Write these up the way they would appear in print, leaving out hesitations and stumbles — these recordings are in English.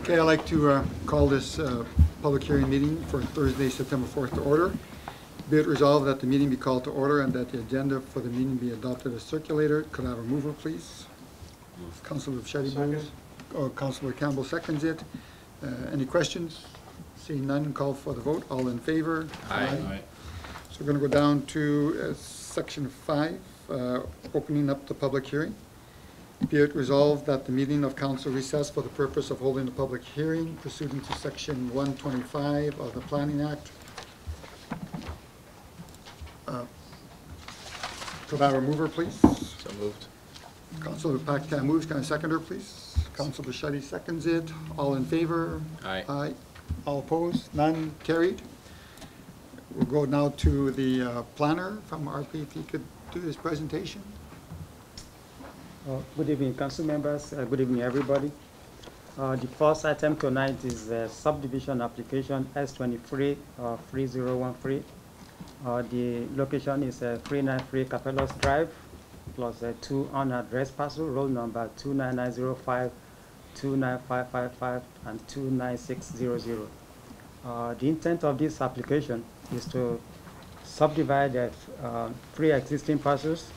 Okay, I'd like to call this public hearing meeting for Thursday, September 4th to order. Be it resolved that the meeting be called to order and that the agenda for the meeting be adopted as circulated. Could I have a mover, please? Councilor Bichetti moves. Councilor Campbell seconds it. Any questions? Seeing none, call for the vote. All in favor? Aye. So we're going to go down to section 5, opening up the public hearing. Be it resolved that the meeting of council recess for the purpose of holding a public hearing pursuant to section 125 of the Planning Act. Could I have a mover, please? So moved. Councilor Paquette moves. Can I second her, please? Councilor Bichetti seconds it. All in favor? Aye. Aye. All opposed? None? Carried. We'll go now to the planner from RP, if he could do his presentation. Good evening, council members. Good evening, everybody. The first item tonight is subdivision application S23-3013. The location is 393 Capellos Drive, plus 2 unaddressed parcel, roll number 29905, 29555, and 29600. The intent of this application is to subdivide 3 existing parcels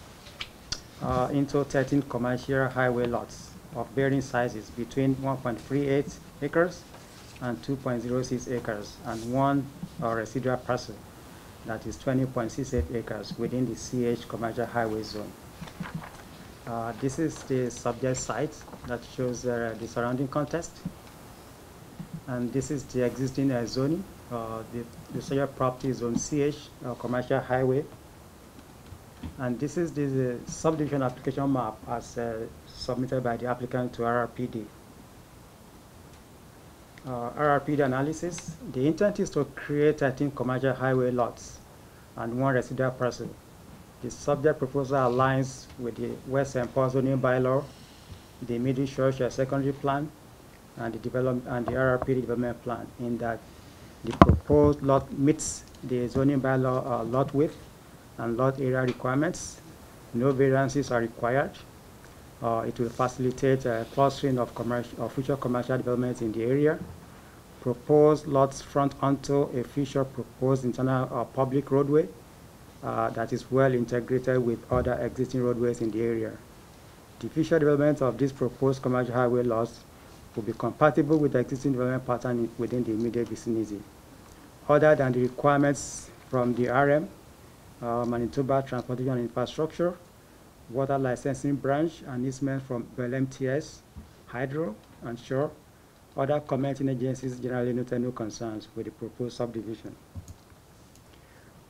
into 13 commercial highway lots of varying sizes between 1.38 acres and 2.06 acres, and 1 residual parcel that is 20.68 acres within the CH commercial highway zone. This is the subject site that shows the surrounding context, and this is the existing zoning. The subject property is on CH commercial highway. And this is the subdivision application map as submitted by the applicant to RRPD. RRPD analysis, the intent is to create 13 commercial highway lots and 1 residual parcel. The subject proposal aligns with the West St. Paul zoning bylaw, the Middle Church secondary plan, and the RRPD development plan, in that the proposed lot meets the zoning bylaw lot width and lot area requirements. No variances are required. It will facilitate clustering of future commercial developments in the area. Proposed lots front onto a future proposed internal public roadway that is well integrated with other existing roadways in the area. The future development of these proposed commercial highway lots will be compatible with the existing development pattern within the immediate vicinity. Other than the requirements from the RM, Manitoba Transportation and Infrastructure, Water Licensing Branch, and easement from BellMTS, Hydro, and Shore, other commenting agencies generally noted no concerns with the proposed subdivision.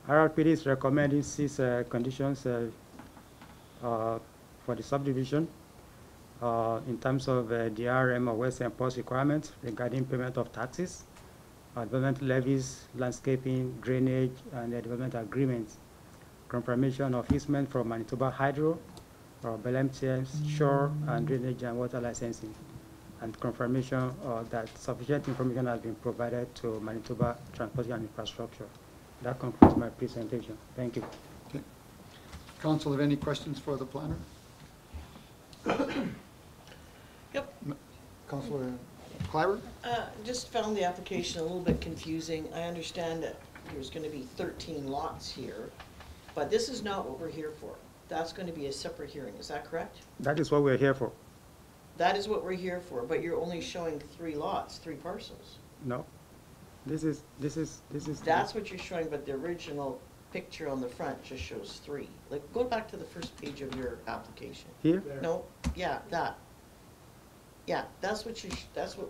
RRPD is recommending 6 conditions for the subdivision in terms of the RM or West St. Paul's requirements regarding payment of taxes, development levies, landscaping, drainage, and development agreements. Confirmation of easement from Manitoba Hydro, or BellMTS, Shore, and drainage and water licensing, and confirmation that sufficient information has been provided to Manitoba Transportation and Infrastructure. That concludes my presentation. Thank you. Okay. Council, have any questions for the planner? Yep. Councilor Kleiber? Just found the application a little bit confusing. I understand that there's going to be 13 lots here, but this is not what we're here for. That's going to be a separate hearing. Is that correct? That is what we're here for. That is what we're here for, but you're only showing 3 lots, 3 parcels. No. This is. That's what you're showing, but the original picture on the front just shows 3. Like, go back to the first page of your application. Here? No, yeah, that. Yeah, that's what we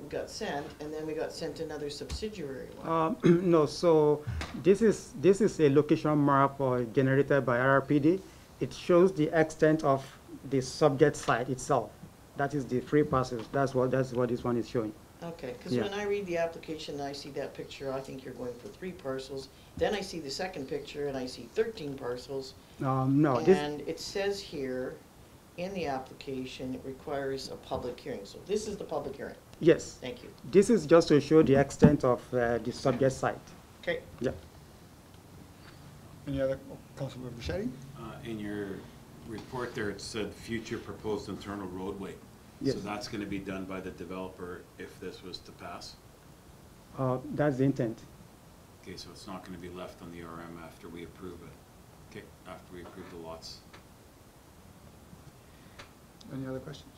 got sent, and then we got sent another subsidiary one. No, so this is a location map generated by RRPD. It shows the extent of the subject site itself. That is the 3 parcels. That's what this one is showing. Okay, because Yeah. when I read the application and I see that picture, I think you're going for 3 parcels. Then I see the second picture and I see 13 parcels. No, And it says here in the application, it requires a public hearing. So this is the public hearing. yes. Thank you. This is just to show the extent of the subject site. Okay. Yeah. Any other? Councilor Bichetti? In your report there, it said future proposed internal roadway. Yes. So that's gonna be done by the developer if this was to pass? That's the intent. Okay, so it's not gonna be left on the RM after we approve it? Okay, after we approve the lots. Any other questions?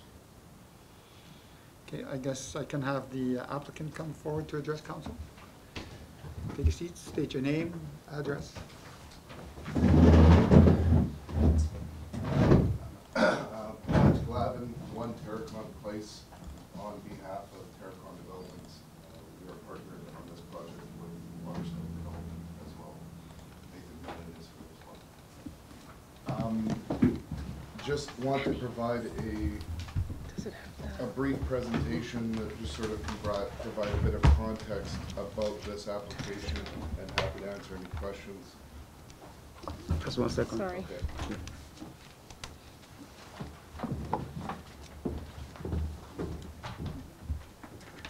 Okay, I guess I can have the applicant come forward to address council. Take a seat, state your name, address. Mark Glavin, 1 Terracon Place, on behalf of Terracon Developments. We are partnered on this project with Waterstone Development as well. Nathan Bennett is here as well. Just want to provide a brief presentation that just sort of provide a bit of context about this application, and happy to answer any questions. Just 1 second. Sorry. Okay.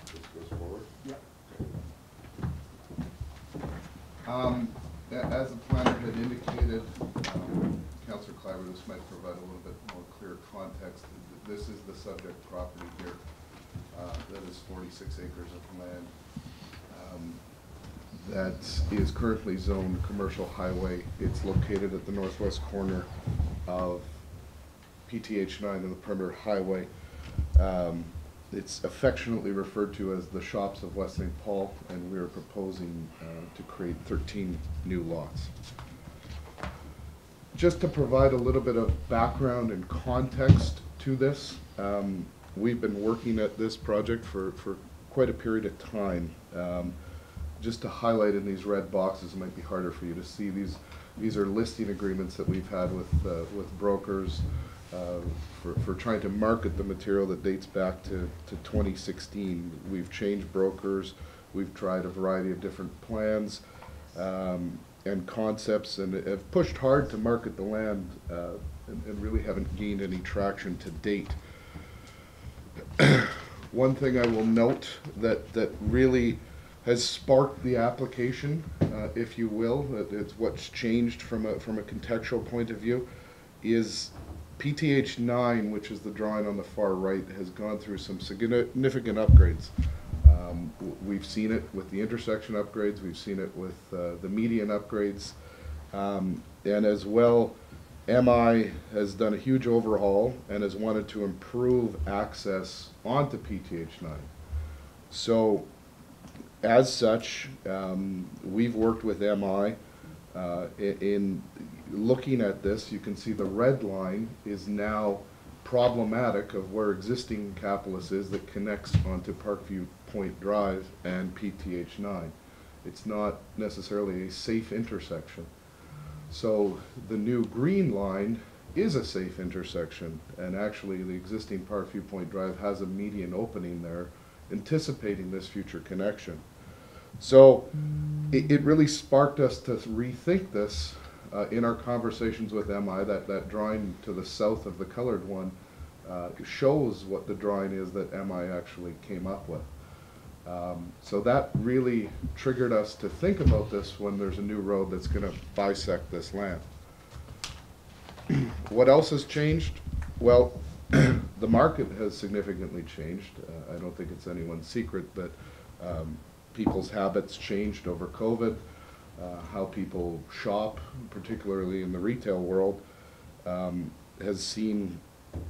This goes forward? Yeah. As the planner had indicated, Councillor Clyber, this might provide a little bit more clear context. This is the subject property here. That is 46 acres of land. That is currently zoned commercial highway. It's located at the northwest corner of PTH 9 and the Perimeter Highway. It's affectionately referred to as the Shops of West St. Paul, and we are proposing to create 13 new lots. Just to provide a little bit of background and context to this, we've been working at this project for quite a period of time. Just to highlight in these red boxes, it might be harder for you to see. These are listing agreements that we've had with brokers for trying to market the material that dates back to 2016. We've changed brokers. We've tried a variety of different plans and concepts, and have pushed hard to market the land and really haven't gained any traction to date. One thing I will note that really has sparked the application, if you will, it's what's changed from a contextual point of view, is PTH 9, which is the drawing on the far right, has gone through some significant upgrades. We've seen it with the intersection upgrades, we've seen it with the median upgrades, and as well, MI has done a huge overhaul and has wanted to improve access onto PTH 9. So, as such, we've worked with MI in looking at this. You can see the red line is now problematic of where existing Capulus is that connects onto Parkview Point Drive and PTH 9. It's not necessarily a safe intersection. So the new green line is a safe intersection, and actually the existing Parkview Point Drive has a median opening there, anticipating this future connection. So it really sparked us to rethink this in our conversations with MI. That drawing to the south of the colored one shows what the drawing is that MI actually came up with. So that really triggered us to think about this when there's a new road that's going to bisect this land. What else has changed? Well, the market has significantly changed. I don't think it's anyone's secret that people's habits changed over COVID. How people shop, particularly in the retail world, has seen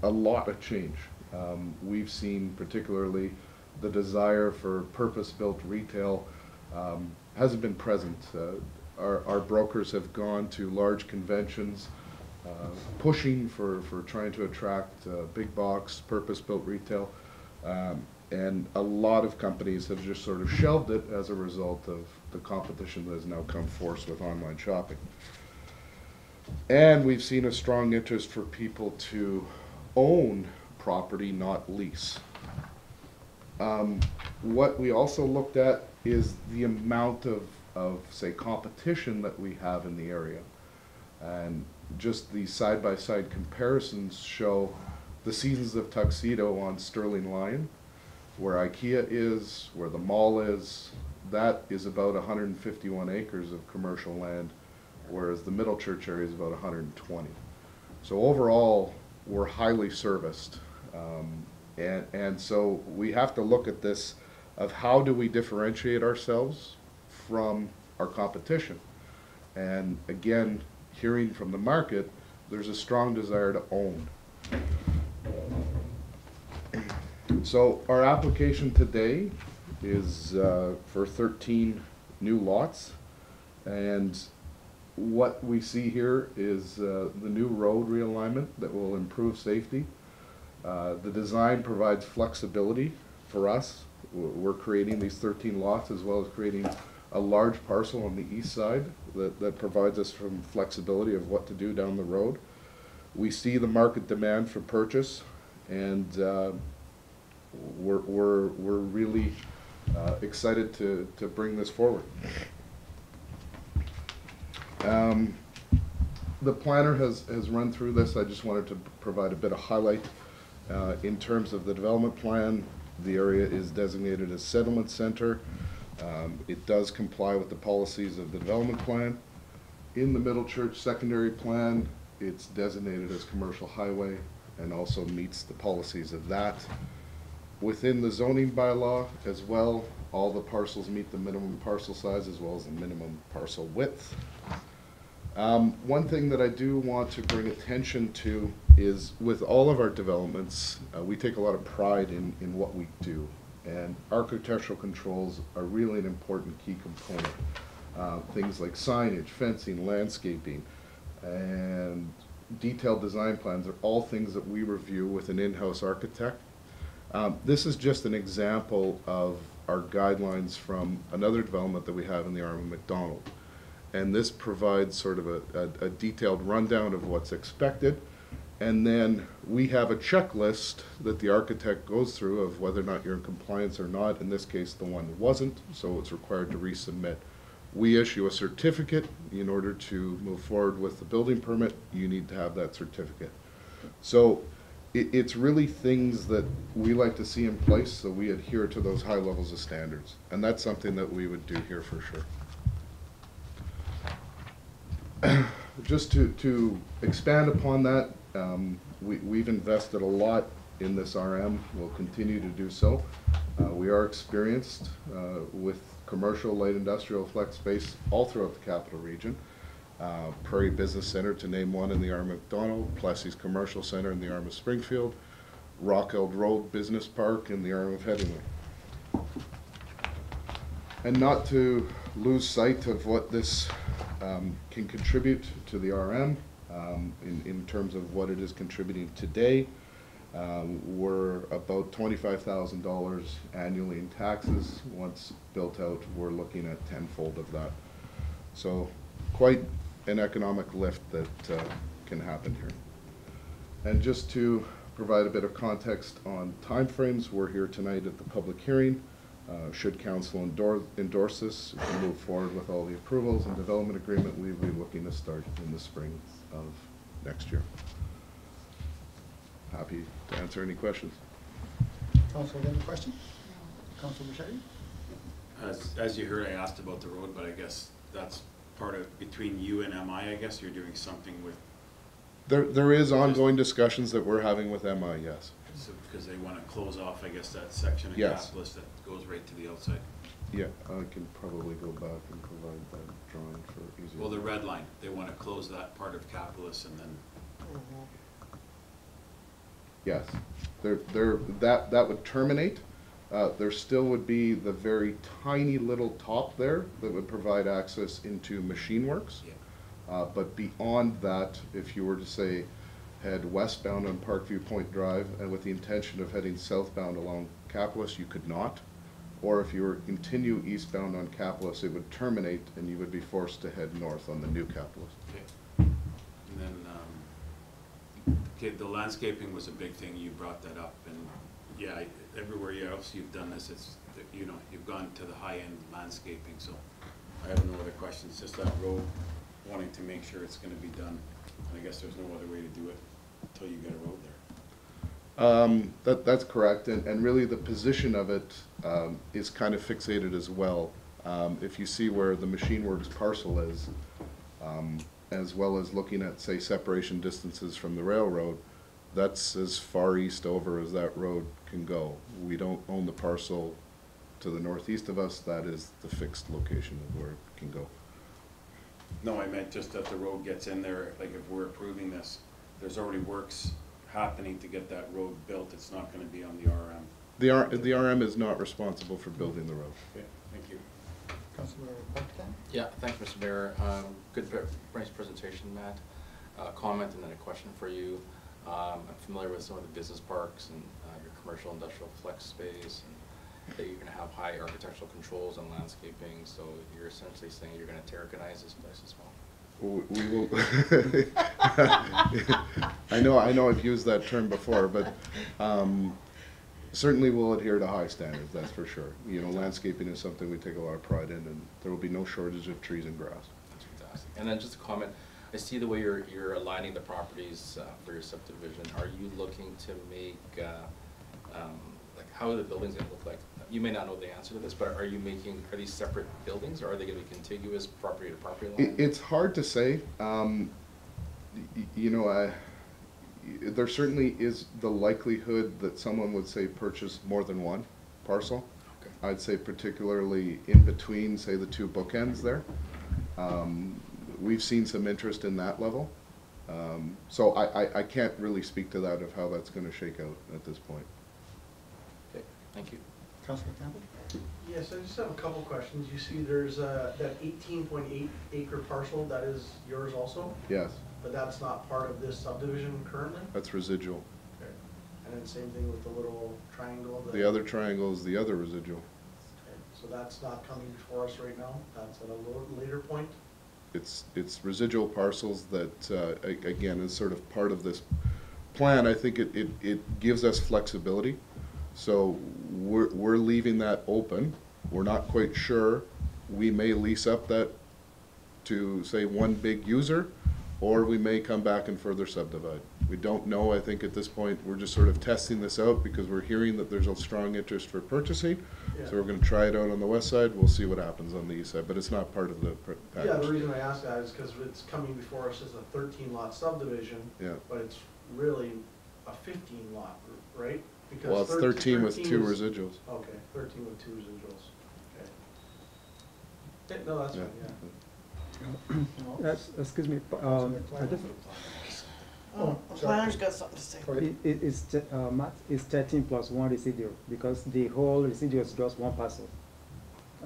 a lot of change. We've seen particularly the desire for purpose-built retail hasn't been present. Our brokers have gone to large conventions, pushing for trying to attract big box, purpose-built retail, and a lot of companies have just sort of shelved it as a result of the competition that has now come forth with online shopping. And we've seen a strong interest for people to own property, not lease. What we also looked at is the amount of say, competition that we have in the area. And just the side-by-side comparisons show the Seasons of Tuxedo on Sterling Lion, where IKEA is, where the mall is. That is about 151 acres of commercial land, whereas the Middle Church area is about 120. So overall, we're highly serviced. And so we have to look at this of how do we differentiate ourselves from our competition. And again, hearing from the market, there's a strong desire to own. So our application today is for 13 new lots. And what we see here is the new road realignment that will improve safety. The design provides flexibility for us. We're creating these 13 lots as well as creating a large parcel on the east side that provides us some flexibility of what to do down the road. We see the market demand for purchase, and we're really excited to bring this forward. The planner has run through this. I just wanted to provide a bit of highlight. In terms of the development plan, the area is designated as settlement center. It does comply with the policies of the development plan. In the Middle Church secondary plan, it's designated as commercial highway and also meets the policies of that. Within the zoning bylaw as well, all the parcels meet the minimum parcel size as well as the minimum parcel width. One thing that I do want to bring attention to is with all of our developments, we take a lot of pride in what we do. And architectural controls are really an important key component. Things like signage, fencing, landscaping, and detailed design plans are all things that we review with an in-house architect. This is just an example of our guidelines from another development that we have in the Arm of McDonald. And this provides sort of a detailed rundown of what's expected. And then we have a checklist that the architect goes through of whether or not you're in compliance or not. In this case, the one wasn't, so it's required to resubmit. We issue a certificate. In order to move forward with the building permit, you need to have that certificate. So it's really things that we like to see in place so we adhere to those high levels of standards. And that's something that we would do here for sure. Just to expand upon that, we've invested a lot in this RM. We'll continue to do so. We are experienced with commercial, light industrial, flex space all throughout the capital region. Prairie Business Center, to name one, in the Arm of McDonald, Plessy's Commercial Center in the Arm of Springfield, Rockeld Road Business Park in the Arm of Headingley. And not to lose sight of what this can contribute to the RM in terms of what it is contributing today. We're about $25,000 annually in taxes. Once built out, we're looking at tenfold of that. So quite an economic lift that can happen here. And just to provide a bit of context on timeframes, we're here tonight at the public hearing. Should council endorse this, if we move forward with all the approvals and development agreement, we'll be looking to start in the spring of next year. Happy to answer any questions. Council, any questions? Council Bichetti? As you heard, I asked about the road, but I guess that's part of, between you and MI, I guess, you're doing something with. There is ongoing discussions that we're having with MI, yes. So, because they want to close off, I guess, that section of Yes. Capitalist that goes right to the outside. Yeah, I can probably go back and provide that drawing for easy. Well, the red line, they want to close that part of Capitalist and then, Yes, that would terminate. There still would be the very tiny little top there that would provide access into Machine Works. yeah. But beyond that, if you were to say head westbound on Parkview Point Drive and with the intention of heading southbound along Capitalist, you could not. Or if you were to continue eastbound on Capitalist, it would terminate and you would be forced to head north on the new Capitalist. Okay. And then, okay, the landscaping was a big thing, you brought that up, and yeah, everywhere else you've done this, it's, you know, you've gone to the high-end landscaping, so I have no other questions, just that road, wanting to make sure it's gonna be done, and I guess there's no other way to do it until you get a road there. That's correct, and really the position of it is kind of fixated as well. If you see where the Machine Works parcel is, as well as looking at, say, separation distances from the railroad, that's as far east over as that road can go. We don't own the parcel to the northeast of us, that is the fixed location of where it can go. No, I meant just that the road gets in there, like if we're approving this, there's already works happening to get that road built, it's not gonna be on the RM. The RM is not responsible for building the road. Okay, thank you. Councilor Buckton? Yeah, thanks, Mr. Mayor. Good, nice presentation, Matt. Comment and then a question for you. I'm familiar with some of the business parks and your commercial industrial flex space, and that you're gonna have high architectural controls and landscaping, so you're essentially saying you're gonna Terraconize this place as well? We will, I know I've used that term before, but certainly we'll adhere to high standards, that's for sure. You know, landscaping is something we take a lot of pride in, and there will be no shortage of trees and grass. That's fantastic. And then just a comment, I see the way you're aligning the properties for your subdivision. Are you looking to make, like, how are the buildings gonna look like? You may not know the answer to this, but are these separate buildings, or are they gonna be contiguous property to property line? It's hard to say. You know, there certainly is the likelihood that someone would say purchase more than one parcel. Okay. I'd say particularly in between, say, the two bookends there. We've seen some interest in that level. So I can't really speak to that of how that's gonna shake out at this point. Okay, thank you. Councilor Campbell? Yes, I just have a couple questions. You see there's that 18.8 acre parcel, that is yours also, Yes, but that's not part of this subdivision currently? that's residual. Okay. And then same thing with the little triangle? The other triangle is the other residual. Okay, so that's not coming before us right now? That's at a later point? It's residual parcels that, again, is sort of part of this plan. I think it gives us flexibility. So we're leaving that open. We're not quite sure. We may lease up that to, say, one big user, or we may come back and further subdivide. We don't know. I think at this point, we're just sort of testing this out because we're hearing that there's a strong interest for purchasing. Yeah. So we're gonna try it out on the west side. We'll see what happens on the east side, but it's not part of the package. Yeah, the reason I ask that is because it's coming before us as a 13 lot subdivision. Yeah. But it's really a 15 lot, right? Because Well, it's 13 with 2 is- residuals. Okay, 13 with 2 residuals, okay. Okay, no, that's Yeah. fine, yeah. Excuse me, I just, Oh, the sorry. planner's got something to say. Matt, it's 13 plus 1 residual, because the whole residual is just one parcel,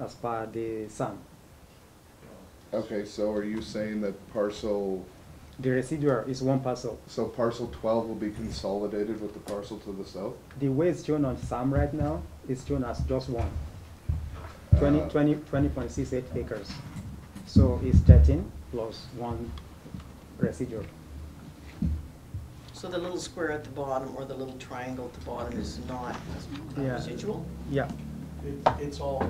as per the sum. Okay, so are you saying that parcel, The residual is one parcel. so parcel 12 will be consolidated with the parcel to the south? The way it's shown on SAM right now, it's shown as just one. 20.68 acres. So it's 13 plus 1 residual. So the little square at the bottom or the little triangle at the bottom is not Yeah. residual? Yeah, It's all,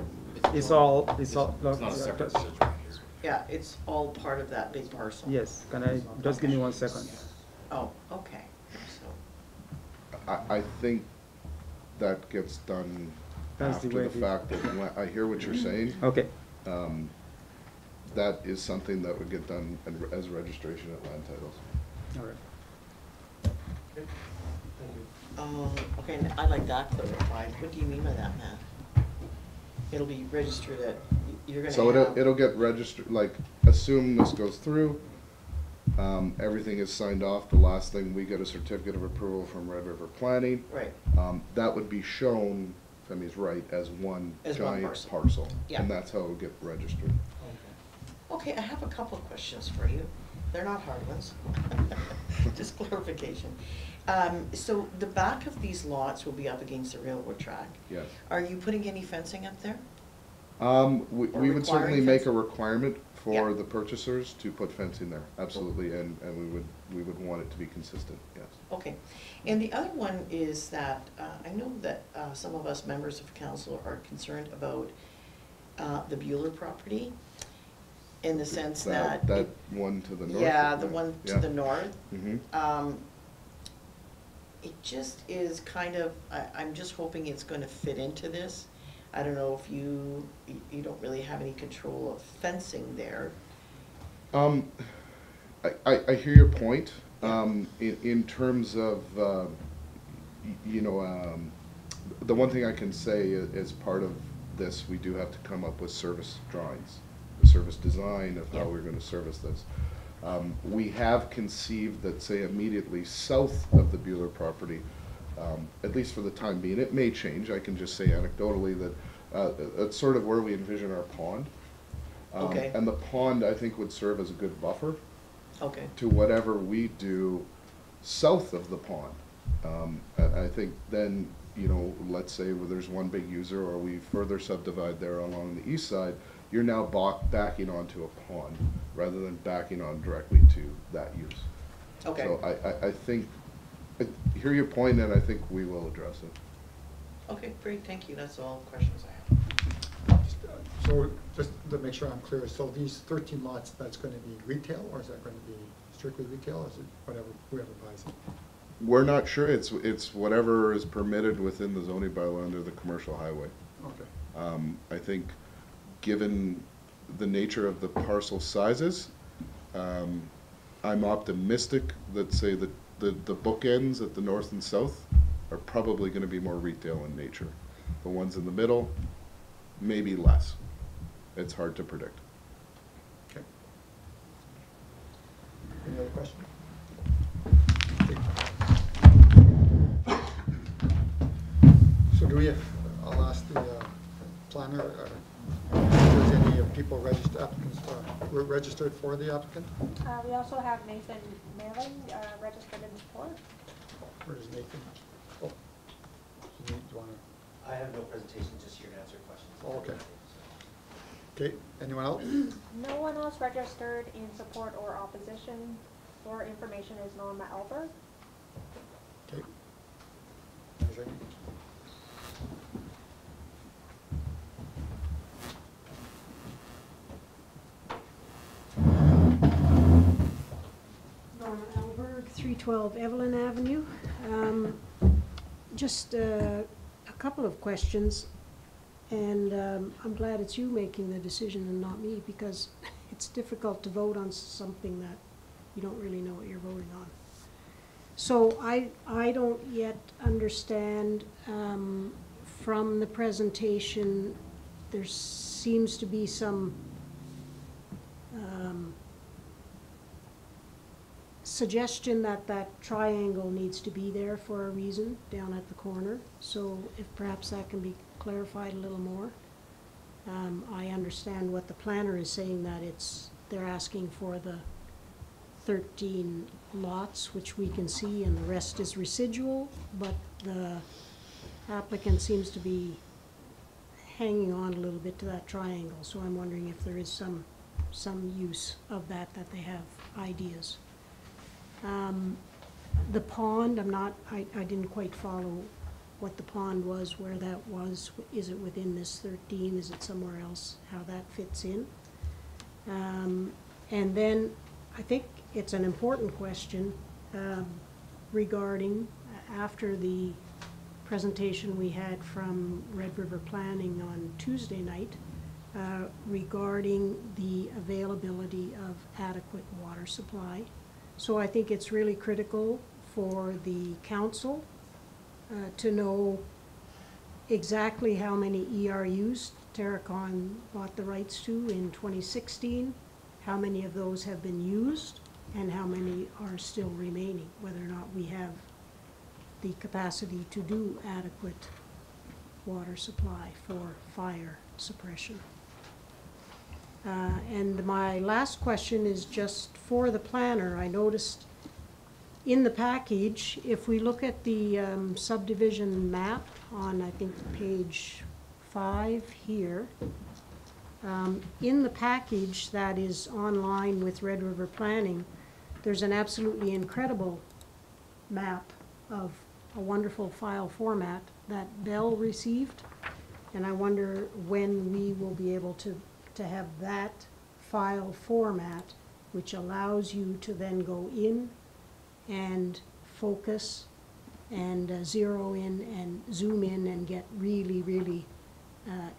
it's all. It's not a separate residual. is- Yeah, it's all part of that big parcel? Yes, can I, just give me 1 second. Oh, okay, so, I think that gets done That's the after way the it is. fact. I hear what you're saying. Okay, That is something that would get done as registration at land titles. all right. okay, thank you. okay, and I'd like that clarified. What do you mean by that, Matt? It'll be registered at, you're gonna So have. it'll get registered, like, assume this goes through, everything is signed off, the last thing, we get a certificate of approval from Red River Planning. Right, That would be shown, Femi's right, as one As one giant parcel. parcel. Yeah. And that's how it'll get registered. Okay. okay, I have a couple of questions for you. They're not hard ones. Just clarification. So the back of these lots will be up against the railroad track. Yes. Are you putting any fencing up there? We would certainly requiring make a fencing? requirement for Yeah. the purchasers to put fencing there, absolutely, and we would want it to be consistent, yes. Okay, and the other one is that, I know that some of us members of council are concerned about the Bueller property, in the sense that. That it- one to the north? Yeah, the one to Yeah. the north. Mhm. It just is kind of, I'm just hoping it's gonna fit into this. I don't know if you don't really have any control of fencing there. I hear your point. In terms of, the one thing I can say as part of this, we do have to come up with service drawings, the service design of how Yeah. we're gonna service this. We have conceived that, say, immediately south of the Bueller property, at least for the time being, it may change, I can just say anecdotally that that's sort of where we envision our pond. Okay. And the pond, I think, would serve as a good buffer Okay, to whatever we do south of the pond. I think then, let's say where there's one big user, or we further subdivide there along the east side, you're now backing onto a pond rather than backing on directly to that use. okay. So I think, I hear your point, and I think we will address it. Okay, great, thank you, that's all the questions I have. So just to make sure I'm clear, so these 13 lots, that's going to be retail, or is that going to be strictly retail, or is it whatever, whoever buys it? We're not sure, it's whatever is permitted within the zoning bylaw under the commercial highway. Okay. I think, given the nature of the parcel sizes, I'm optimistic that, say, the bookends at the north and south are probably gonna be more retail in nature. The ones in the middle, maybe less. It's hard to predict. Okay. Any other questions? So do we have, I'll ask the planner, if there's any people registered, applicants, were registered for the applicant? We also have Nathan Malin, registered in support. Where is Nathan? Oh, do you want to, I have no presentation, just here to answer questions. Oh, okay. Okay, anyone else? No one else registered in support or opposition. For information is Norma Albert. Okay. Anything? Norma Alberg, 312 Evelyn Avenue. Just a couple of questions, and I'm glad it's you making the decision and not me, because it's difficult to vote on something that you don't really know what you're voting on. So I don't yet understand from the presentation, there seems to be some suggestion that that triangle needs to be there for a reason down at the corner. So if perhaps that can be clarified a little more. I understand what the planner is saying, that they're asking for the 13 lots, which we can see, and the rest is residual, but the applicant seems to be hanging on a little bit to that triangle. So I'm wondering if there is some use of that they have ideas. The pond, I didn't quite follow what the pond was, where that was. Is it within this 13? Is it somewhere else? How that fits in? And then I think it's an important question regarding, after the presentation we had from Red River Planning on Tuesday night, regarding the availability of adequate water supply. So I think it's really critical for the council to know exactly how many ERUs Terracon bought the rights to in 2016, how many of those have been used, and how many are still remaining, whether or not we have the capacity to do adequate water supply for fire suppression. And my last question is just for the planner. I noticed in the package, if we look at the subdivision map on, I think, page 5 here, in the package that is online with Red River Planning, there's an absolutely incredible map of a wonderful file format that Bell received, and I wonder when we will be able to have that file format, which allows you to then go in and focus and zero in and zoom in and get really, really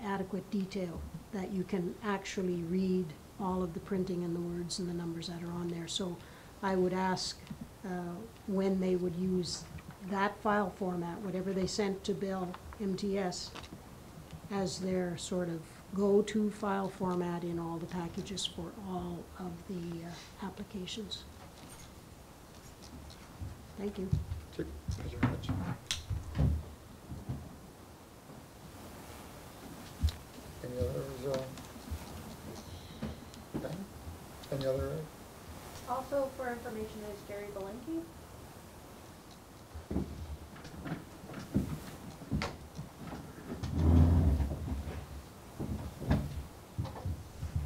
adequate detail, that you can actually read all of the printing and the words and the numbers that are on there. So I would ask when they would use that file format, whatever they sent to Bill MTS, as their sort of go-to file format in all the packages for all of the applications. Thank you. Thank you very much. Any others? Ben? Any other? Also for information is Jerry Belenky.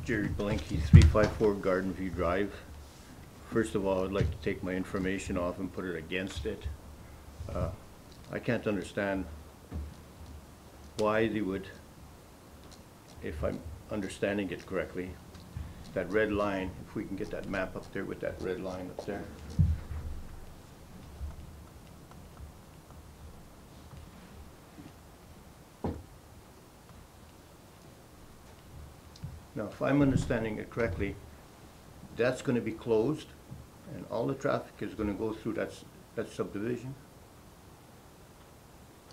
Jerry Belenky, 354 Garden View Drive. First of all, I'd like to take my information off and put it against it. I can't understand why they would, if I'm understanding it correctly, that red line, if we can get that map up there with that red line up there. Now, if I'm understanding it correctly, that's going to be closed, and all the traffic is going to go through that subdivision?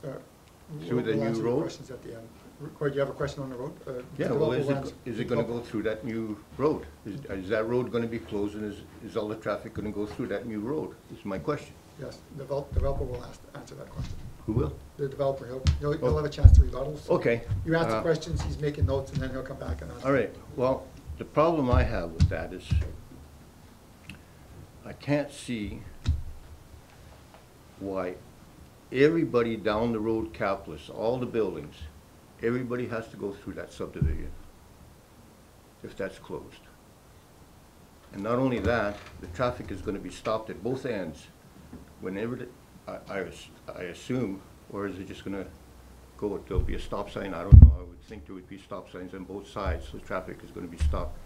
Through the We'll new answer road? questions at the end. Corey, do you have a question on the road? Yeah, the well, developer will answer- is it going to go through that new road? Is that road going to be closed, and is all the traffic going to go through that new road, is my question. Yes, the developer will answer that question. Who will? The developer, he'll have a chance to rebuttal. So Okay. You answer questions, he's making notes, and then he'll come back and answer. All right, well, the problem I have with that is I can't see why everybody down the road, Capitalist, all the buildings, everybody has to go through that subdivision if that's closed. And not only that, the traffic is going to be stopped at both ends whenever, I assume, or is it just going to go, there'll be a stop sign, I don't know, I would think there would be stop signs on both sides, so traffic is going to be stopped.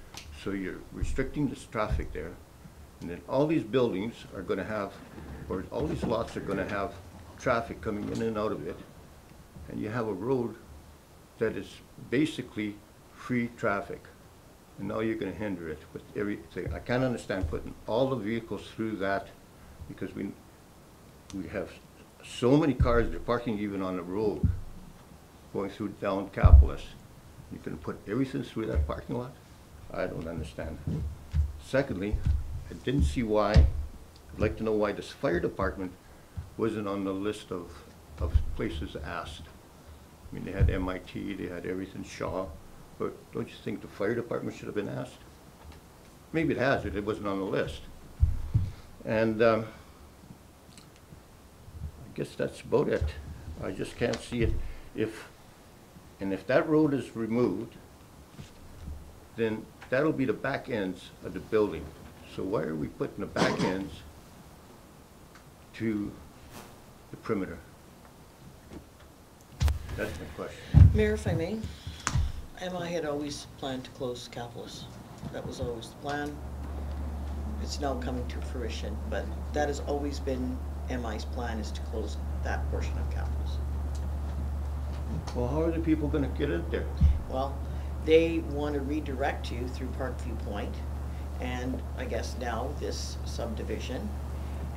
So you're restricting this traffic there, and then all these buildings are going to have, or all these lots are going to have traffic coming in and out of it, and you have a road that is basically free traffic, and now you're going to hinder it with everything. I can't understand putting all the vehicles through that, because we have so many cars, they're parking even on the road, going through down Capitalist. You can put everything through that parking lot? I don't understand. Secondly, I didn't see why, I'd like to know why this fire department wasn't on the list of places asked. I mean, they had MIT, they had everything, Shaw, but don't you think the fire department should have been asked? Maybe it has, it wasn't on the list. And I guess that's about it. I just can't see it. If that road is removed, then that'll be the back ends of the building. So why are we putting the back ends to the perimeter? That's my question. Mayor, if I may, MI had always planned to close Capitalist. That was always the plan. It's now coming to fruition, but that has always been MI's plan, is to close that portion of Capitalist. Well, how are the people gonna get in there? Well, they want to redirect you through Parkview Point, and I guess now this subdivision,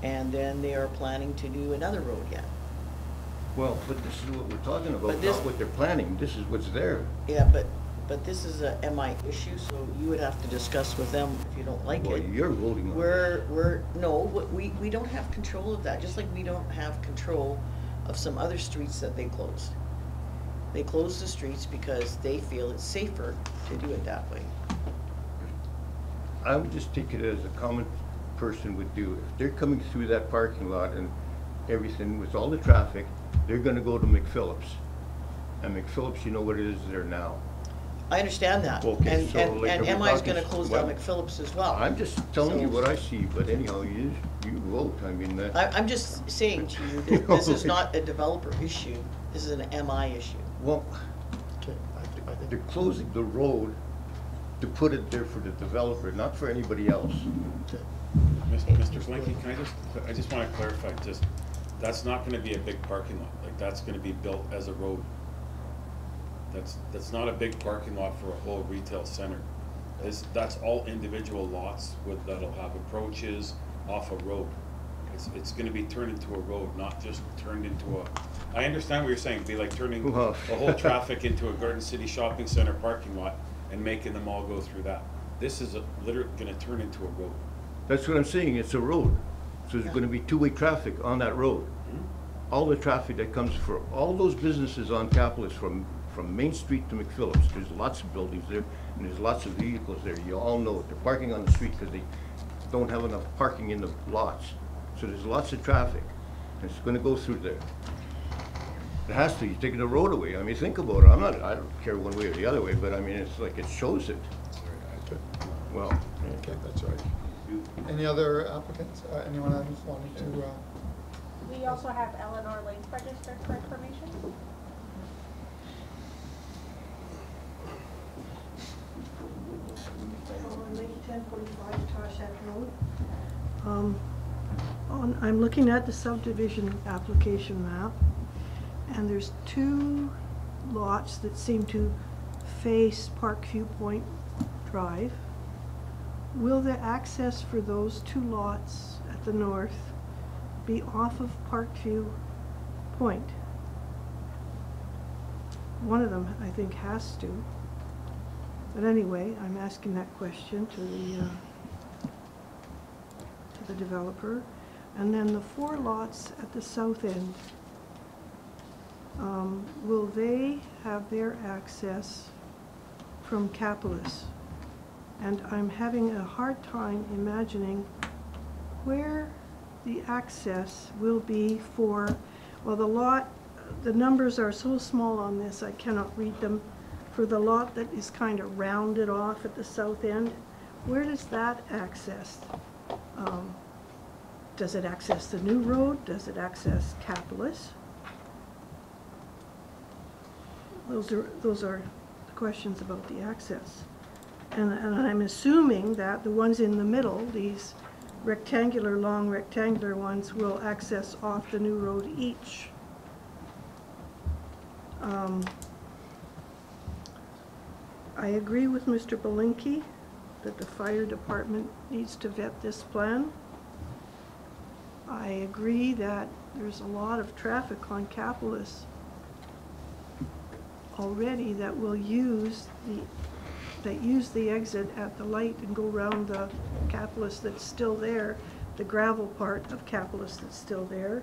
and then they are planning to do another road yet. Well, but this is what we're talking about, But this- not what they're planning. This is what's there. Yeah, but this is a MI issue, so you would have to discuss with them if you don't like Well, it. you're voting on it. No, we don't have control of that, just like we don't have control of some other streets that they closed. They closed the streets because they feel it's safer to do it that way. I would just take it as a common person would do. If they're coming through that parking lot and everything with all the traffic, they're gonna go to McPhillips. And McPhillips, you know what it is there now. I understand that. Okay, And, so, and, like, and are we MI is talking- gonna close down well, McPhillips as well. I'm just telling you So- what I see, but anyhow, you vote, I mean, I'm just saying to you that this is not a developer issue, this is an MI issue. well, Okay, I think. they're closing the road to put it there for the developer, not for anybody else. Okay. Mr. Blinky, I just want to clarify, that's not going to be a big parking lot, like, that's going to be built as a road. That's not a big parking lot for a whole retail center. That's all individual lots that'll have approaches off a road. It's gonna be turned into a road, not just turned into a, I understand what you're saying, be like turning Well- the whole traffic into a Garden City Shopping Center parking lot and making them all go through that. This is literally gonna turn into a road. That's what I'm saying, it's a road. So there's gonna be two-way traffic on that road. All the traffic that comes for all those businesses on Capitolus from Main Street to McPhillips, there's lots of buildings there, and there's lots of vehicles there. You all know it. They're parking on the street because they don't have enough parking in the lots. So there's lots of traffic. And it's gonna go through there. It has to, you're taking the road away. I mean, think about it. I don't care one way or the other way, but I mean, it's like, it shows it. Well, Okay, that's right. Any other applicants? Anyone else wanting to? We also have Eleanor Lake registered for information. Lake 1045 Tarshack Road. I'm looking at the subdivision application map, and there's two lots that seem to face Parkview Point Drive. Will the access for those two lots at the north be off of Parkview Point? One of them, I think, has to. But anyway, I'm asking that question to the developer. And then the four lots at the south end, will they have their access from Capitolus? And I'm having a hard time imagining where the access will be for, well, the numbers are so small on this, I cannot read them. For the lot that is kind of rounded off at the south end, where does that access? Does it access the new road? Does it access Capitolus? Those are the questions about the access. And I'm assuming that the ones in the middle, these long rectangular ones, will access off the new road each. I agree with Mr. Belinkie that the fire department needs to vet this plan. I agree that there's a lot of traffic on Capitolus already that will use the exit at the light and go around the Capitolus that's still there, the gravel part of Capitolus that's still there,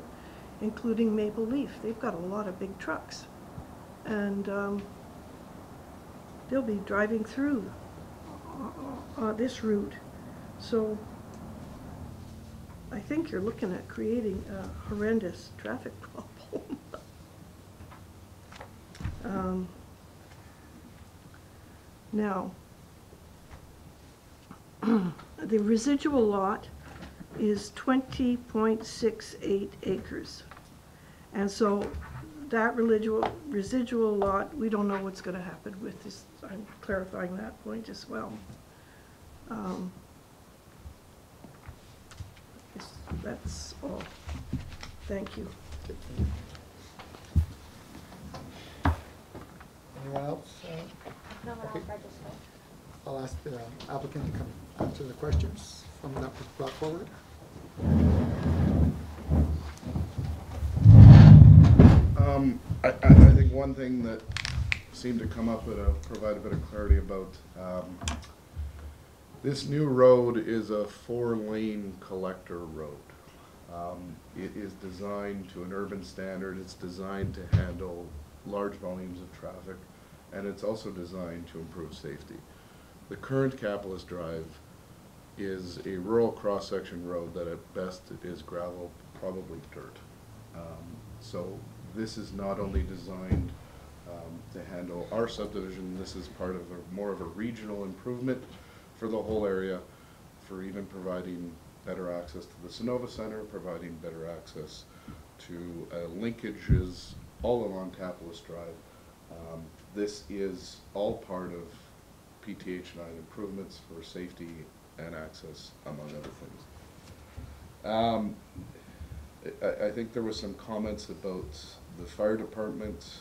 including Maple Leaf. They've got a lot of big trucks. And they'll be driving through this route. So I think you're looking at creating a horrendous traffic problem. Now, the residual lot is 20.68 acres. And so that residual lot, we don't know what's going to happen with this. I'm clarifying that point as well. That's all. Thank you. Anyone else? No one Okay. else registered. I'll ask the applicant to come answer the questions from that was brought forward. I think one thing that seemed to come up that I'll provide a bit of clarity about, this new road is a 4-lane collector road. It is designed to an urban standard, it's designed to handle large volumes of traffic, and it's also designed to improve safety. The current Capitolus Drive is a rural cross-section road that at best is gravel, probably dirt. So this is not only designed to handle our subdivision, this is part of more of a regional improvement for the whole area, for even providing better access to the Sonova Center, providing better access to linkages all along Capitolus Drive. This is all part of PTH9 improvements for safety and access, among other things. I think there was some comments about the fire department,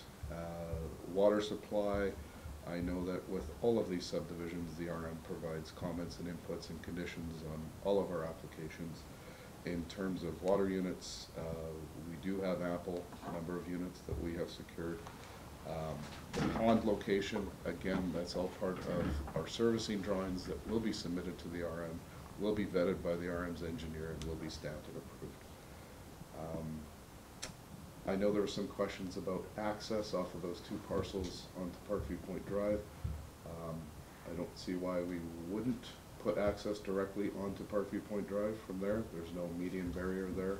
water supply. I know that with all of these subdivisions, the RM provides comments and inputs and conditions on all of our applications. In terms of water units, we do have ample number of units that we have secured. The pond location, again, that's all part of our servicing drawings that will be submitted to the RM, will be vetted by the RM's engineer, and will be stamped and approved. I know there were some questions about access off of those two parcels onto Parkview Point Drive. I don't see why we wouldn't put access directly onto Parkview Point Drive from there. There's no median barrier there.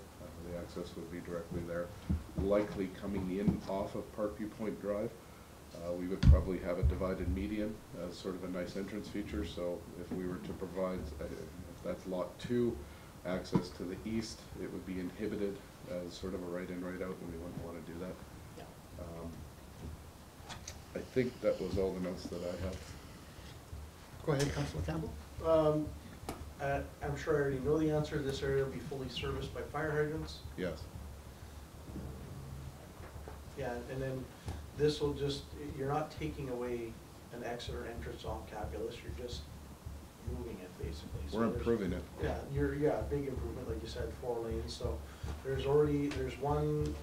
The access would be directly there. Likely coming in off of Parkview Point Drive, we would probably have a divided median as sort of a nice entrance feature. So if we were to provide, if that's lot 2, access to the east, it would be inhibited as sort of a right in, right out, and we wouldn't want to do that. Yeah. I think that was all the notes that I have. Go ahead, Councilor Campbell. I'm sure I already know the answer. This area will be fully serviced by fire hydrants. Yes. Yeah, and then this will just, you're not taking away an exit or entrance off Capulus, you're just moving it basically. So We're improving it. Yeah, big improvement, like you said, 4 lanes. So there's one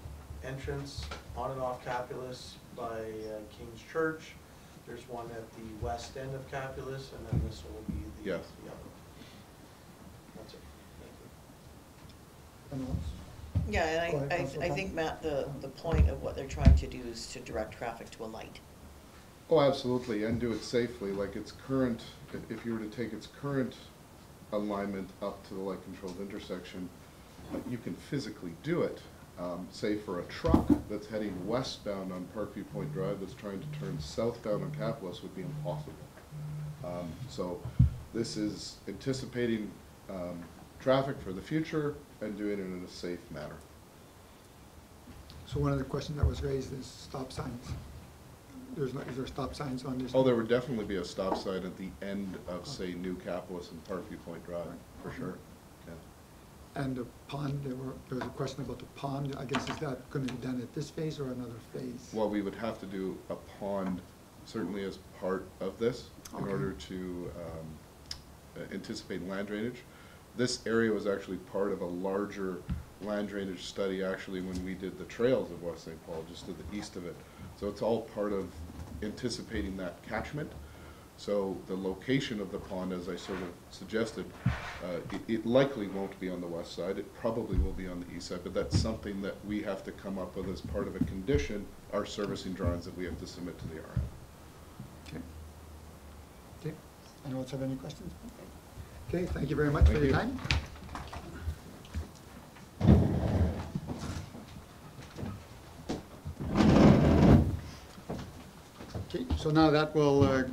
entrance on and off Capulus by King's Church. There's one at the west end of Capulus, and then this will be the Yes. other. That's it. Thank you. Anyone else? Yeah, Go and ahead, Councilor I Tom. think, Matt, the point of what they're trying to do is to direct traffic to a light. Oh, absolutely, and do it safely, like its current, if you were to take its current alignment up to the light-controlled intersection, you can physically do it. Say for a truck that's heading westbound on Parkview Point Drive that's trying to turn southbound on Capulus would be impossible. So this is anticipating traffic for the future and doing it in a safe manner. So one of the questions that was raised is stop signs. Is there stop signs on this? Oh, there would definitely be a stop sign at the end of, say, New Capulus and Parkview Point Drive, for sure. Yeah. And the pond, there was a question about the pond. I guess is that going to be done at this phase or another phase? Well, we would have to do a pond certainly as part of this in Okay. order to anticipate land drainage. This area was actually part of a larger land drainage study actually when we did the trails of West St. Paul, just to the east of it. So it's all part of anticipating that catchment. So the location of the pond, as I sort of suggested, it likely won't be on the west side. It probably will be on the east side, but that's something that we have to come up with as part of a condition, our servicing drawings that we have to submit to the RM. Okay. Okay. Anyone else have any questions? Okay, thank you very much for Thank your you. time. Okay, so now that will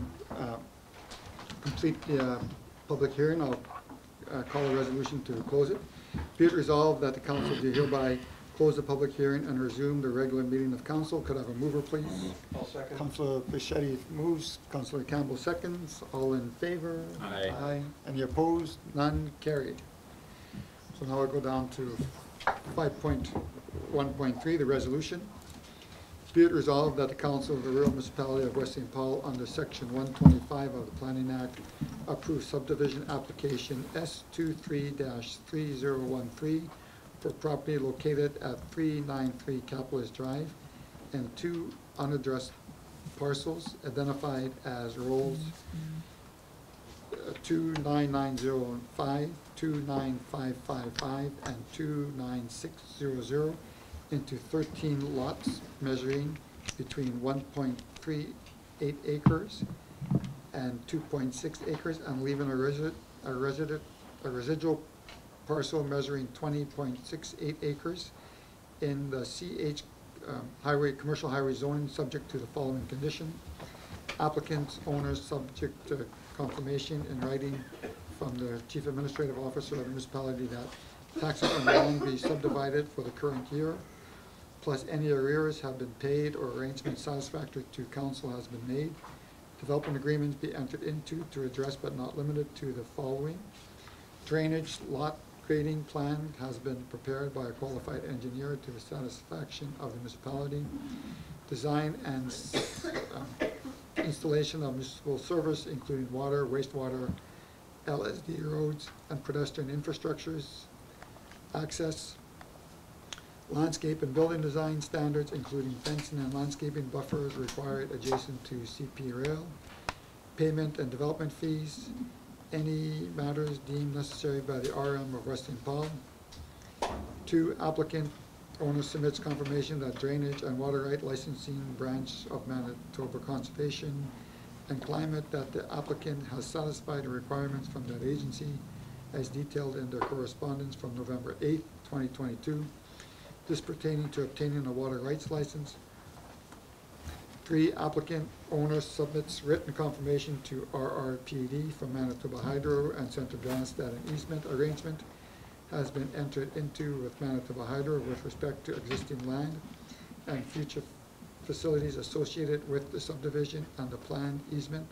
complete the public hearing. I'll call a resolution to close it. Be it resolved that the council do hereby close the public hearing and resume the regular meeting of council. Could I have a mover, please? I'll second. Councilor Bichetti moves, Councilor Campbell seconds. All in favor? Aye. Aye. Any opposed? None carried. So now we'll go down to 5.1.3, the resolution. Be it resolved that the council of the rural municipality of West St. Paul under section 125 of the Planning Act approves subdivision application S23-3013 for property located at 393 Capulus Drive and 2 unaddressed parcels identified as rolls 29905, 29555, and 29600 into 13 lots measuring between 1.38 acres and 2.6 acres, and leaving a residual parcel measuring 20.68 acres in the CH commercial highway zoning, subject to the following condition. Applicants, owners, subject to confirmation in writing from the chief administrative officer of the municipality that taxes on the land be subdivided for the current year, plus any arrears have been paid or arrangement satisfactory to council has been made. Development agreements be entered into to address but not limited to the following. Drainage lot grading plan has been prepared by a qualified engineer to the satisfaction of the municipality. Design and installation of municipal service, including water, wastewater, LSD roads, and pedestrian infrastructures. access, landscape and building design standards, including fencing and landscaping buffers required adjacent to CP rail, payment and development fees, any matters deemed necessary by the RM of West St. Paul. 2, applicant owner submits confirmation that drainage and water right licensing branch of Manitoba Conservation and Climate that the applicant has satisfied the requirements from that agency as detailed in their correspondence from November 8th, 2022. This pertaining to obtaining a water rights license. 3, applicant owner submits written confirmation to RRPD from Manitoba Hydro and Central Gas that an easement arrangement has been entered into with Manitoba Hydro with respect to existing land and future facilities associated with the subdivision and the planned easement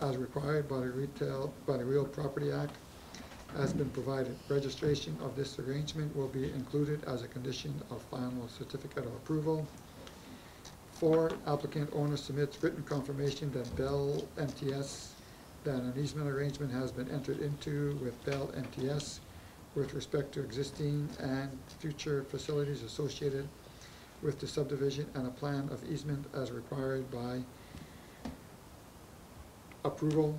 as required by the Real Property Act has been provided. Registration of this arrangement will be included as a condition of final certificate of approval. 4, applicant owner submits written confirmation that Bell MTS that an easement arrangement has been entered into with Bell MTS with respect to existing and future facilities associated with the subdivision and a plan of easement as required by approval.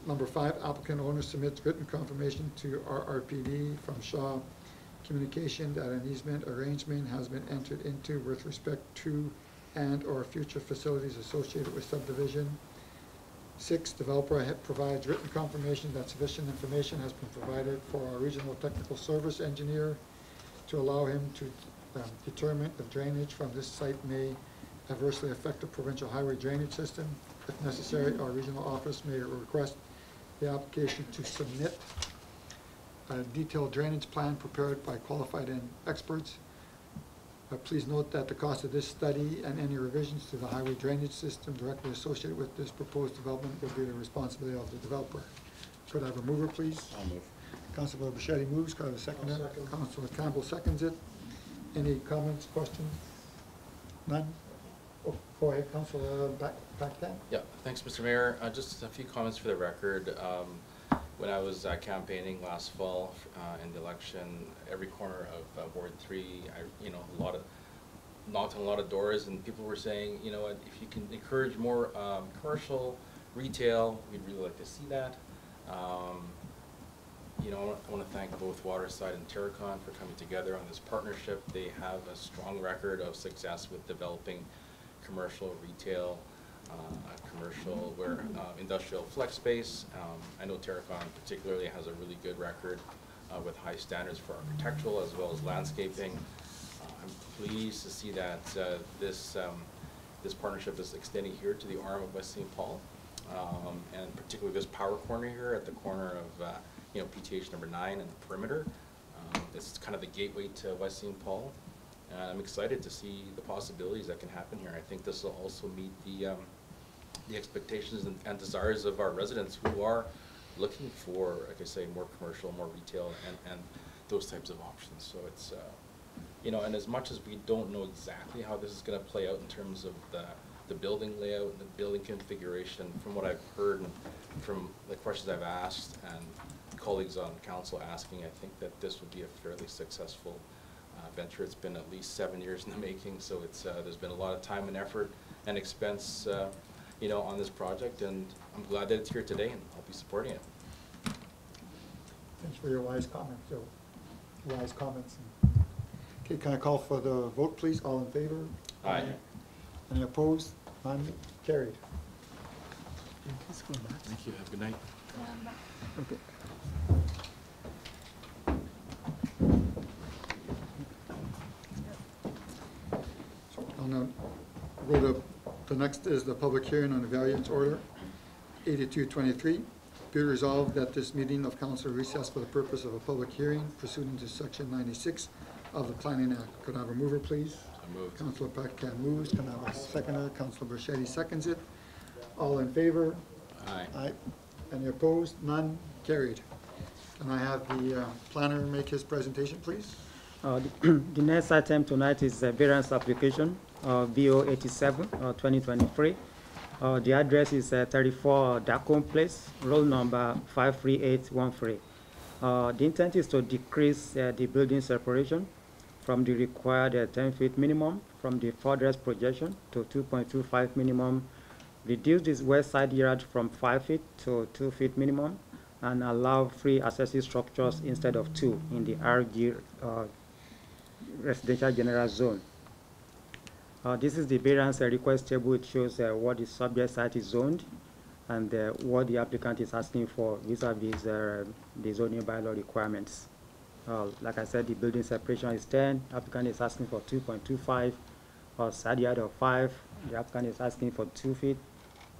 Number 5, applicant owner submits written confirmation to RRPD from Shaw Communication that an easement arrangement has been entered into with respect to and or future facilities associated with subdivision. 6, developer provides written confirmation that sufficient information has been provided for our regional technical service engineer to allow him to determine if drainage from this site may adversely affect the provincial highway drainage system. If necessary, our regional office may request the application to submit a detailed drainage plan prepared by qualified experts. Please note that the cost of this study and any revisions to the highway drainage system directly associated with this proposed development will be the responsibility of the developer. Could I have a mover, please? I'll move. Councilor Bichetti moves. Could I have a seconder? I'll second. Councilor Campbell seconds it. Any comments, questions? None? Oh, go ahead, Councilor Backtan. Yeah, thanks, Mr. Mayor. Just a few comments for the record. When I was campaigning last fall in the election, every corner of Ward 3, knocked on a lot of doors, and people were saying, you know what, if you can encourage more commercial, retail, we'd really like to see that. I want to thank both Waterside and Terracon for coming together on this partnership. They have a strong record of success with developing commercial, retail, industrial flex space. I know Terracon particularly has a really good record with high standards for architectural as well as landscaping. I'm pleased to see that this partnership is extending here to the arm of West St. Paul, and particularly this power corner here at the corner of PTH number 9 and the perimeter. It's kind of the gateway to West St. Paul. And I'm excited to see the possibilities that can happen here. I think this will also meet the expectations and desires of our residents who are looking for, like I say, more commercial, more retail, and those types of options. So it's, and as much as we don't know exactly how this is going to play out in terms of the building layout and the building configuration, from what I've heard and from the questions I've asked and colleagues on council asking, I think that this would be a fairly successful venture. It's been at least 7 years in the making, so it's there's been a lot of time and effort and expense, on this project, and I'm glad that it's here today, and I'll be supporting it. Thanks for your wise comments. Okay, can I call for the vote, please? All in favor? Aye. Any opposed? None? Carried. Thank you. Have a good night. Okay. I'll now go to, the next is the public hearing on the variance order, 8223. Be it resolved that this meeting of council recess for the purpose of a public hearing pursuant to section 96 of the Planning Act. Could I have a mover, please? I move. Councilor Paquette moves. Can I have a seconder? Councilor Bichetti seconds it. All in favor? Aye. Aye. Any opposed? None? Carried. Can I have the planner make his presentation, please? The next item tonight is a variance application, VO 87, 2023. The address is 34 Dacon Place, roll number 53813. The intent is to decrease the building separation from the required 10 feet minimum from the furthest projection to 2.25 minimum, reduce this west side yard from 5 feet to 2 feet minimum, and allow free accessory structures instead of 2 in the RG residential general zone. This is the variance request table. It shows what the subject site is zoned and what the applicant is asking for vis-a-vis the zoning bylaw requirements. Like I said, the building separation is 10. Applicant is asking for 2.25, or side yard of 5. The applicant is asking for 2 feet,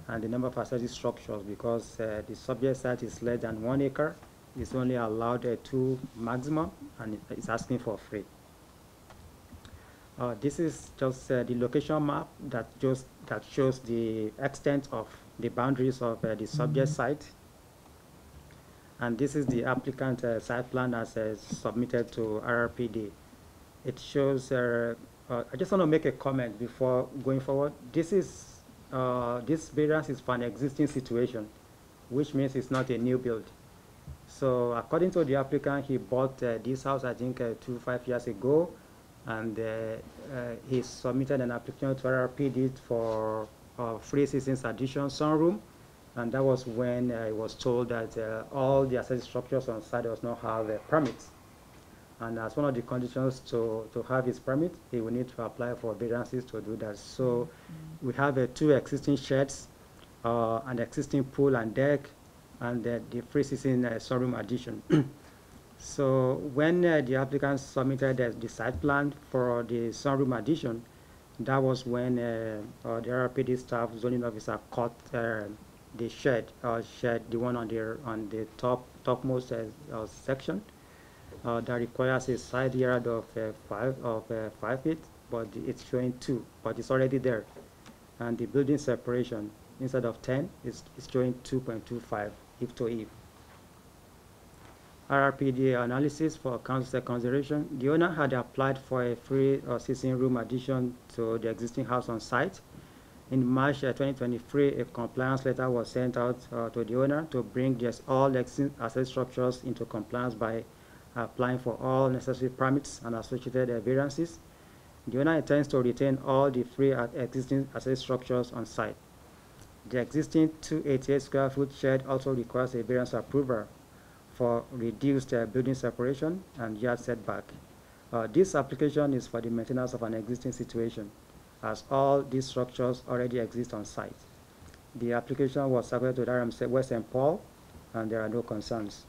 and the number of accessory structures, because the subject site is less than 1 acre, is only allowed 2 maximum, and it's asking for 3. This is just the location map that shows the extent of the boundaries of the subject site. And this is the applicant site plan as submitted to RRPD. It shows, I just want to make a comment before going forward. This variance is for an existing situation, which means it's not a new build. So according to the applicant, he bought this house, I think 5 years ago, and he submitted an application to RRPD for free seasons addition sunroom. And that was when it was told that all the accessory structures on site does not have permits. And as one of the conditions to have his permit, he will need to apply for variances to do that. So we have 2 existing sheds, an existing pool and deck, and the free season sunroom addition. So when the applicant submitted the site plan for the sunroom addition, that was when the RRPD staff zoning officer cut the shed, the one on the topmost section that requires a side yard of 5 feet, but it's showing 2, but it's already there. And the building separation, instead of 10, is showing 2.25 if to if. RRPD analysis for council consideration. The owner had applied for a free season room addition to the existing house on site. In March 2023, a compliance letter was sent out to the owner to bring all existing accessory structures into compliance by applying for all necessary permits and associated variances. The owner intends to retain all the 3 existing accessory structures on site. The existing 288 square foot shed also requires a variance approval for reduced building separation and yard setback. This application is for the maintenance of an existing situation, as all these structures already exist on site. The application was submitted to the RMC West St. Paul, and there are no concerns.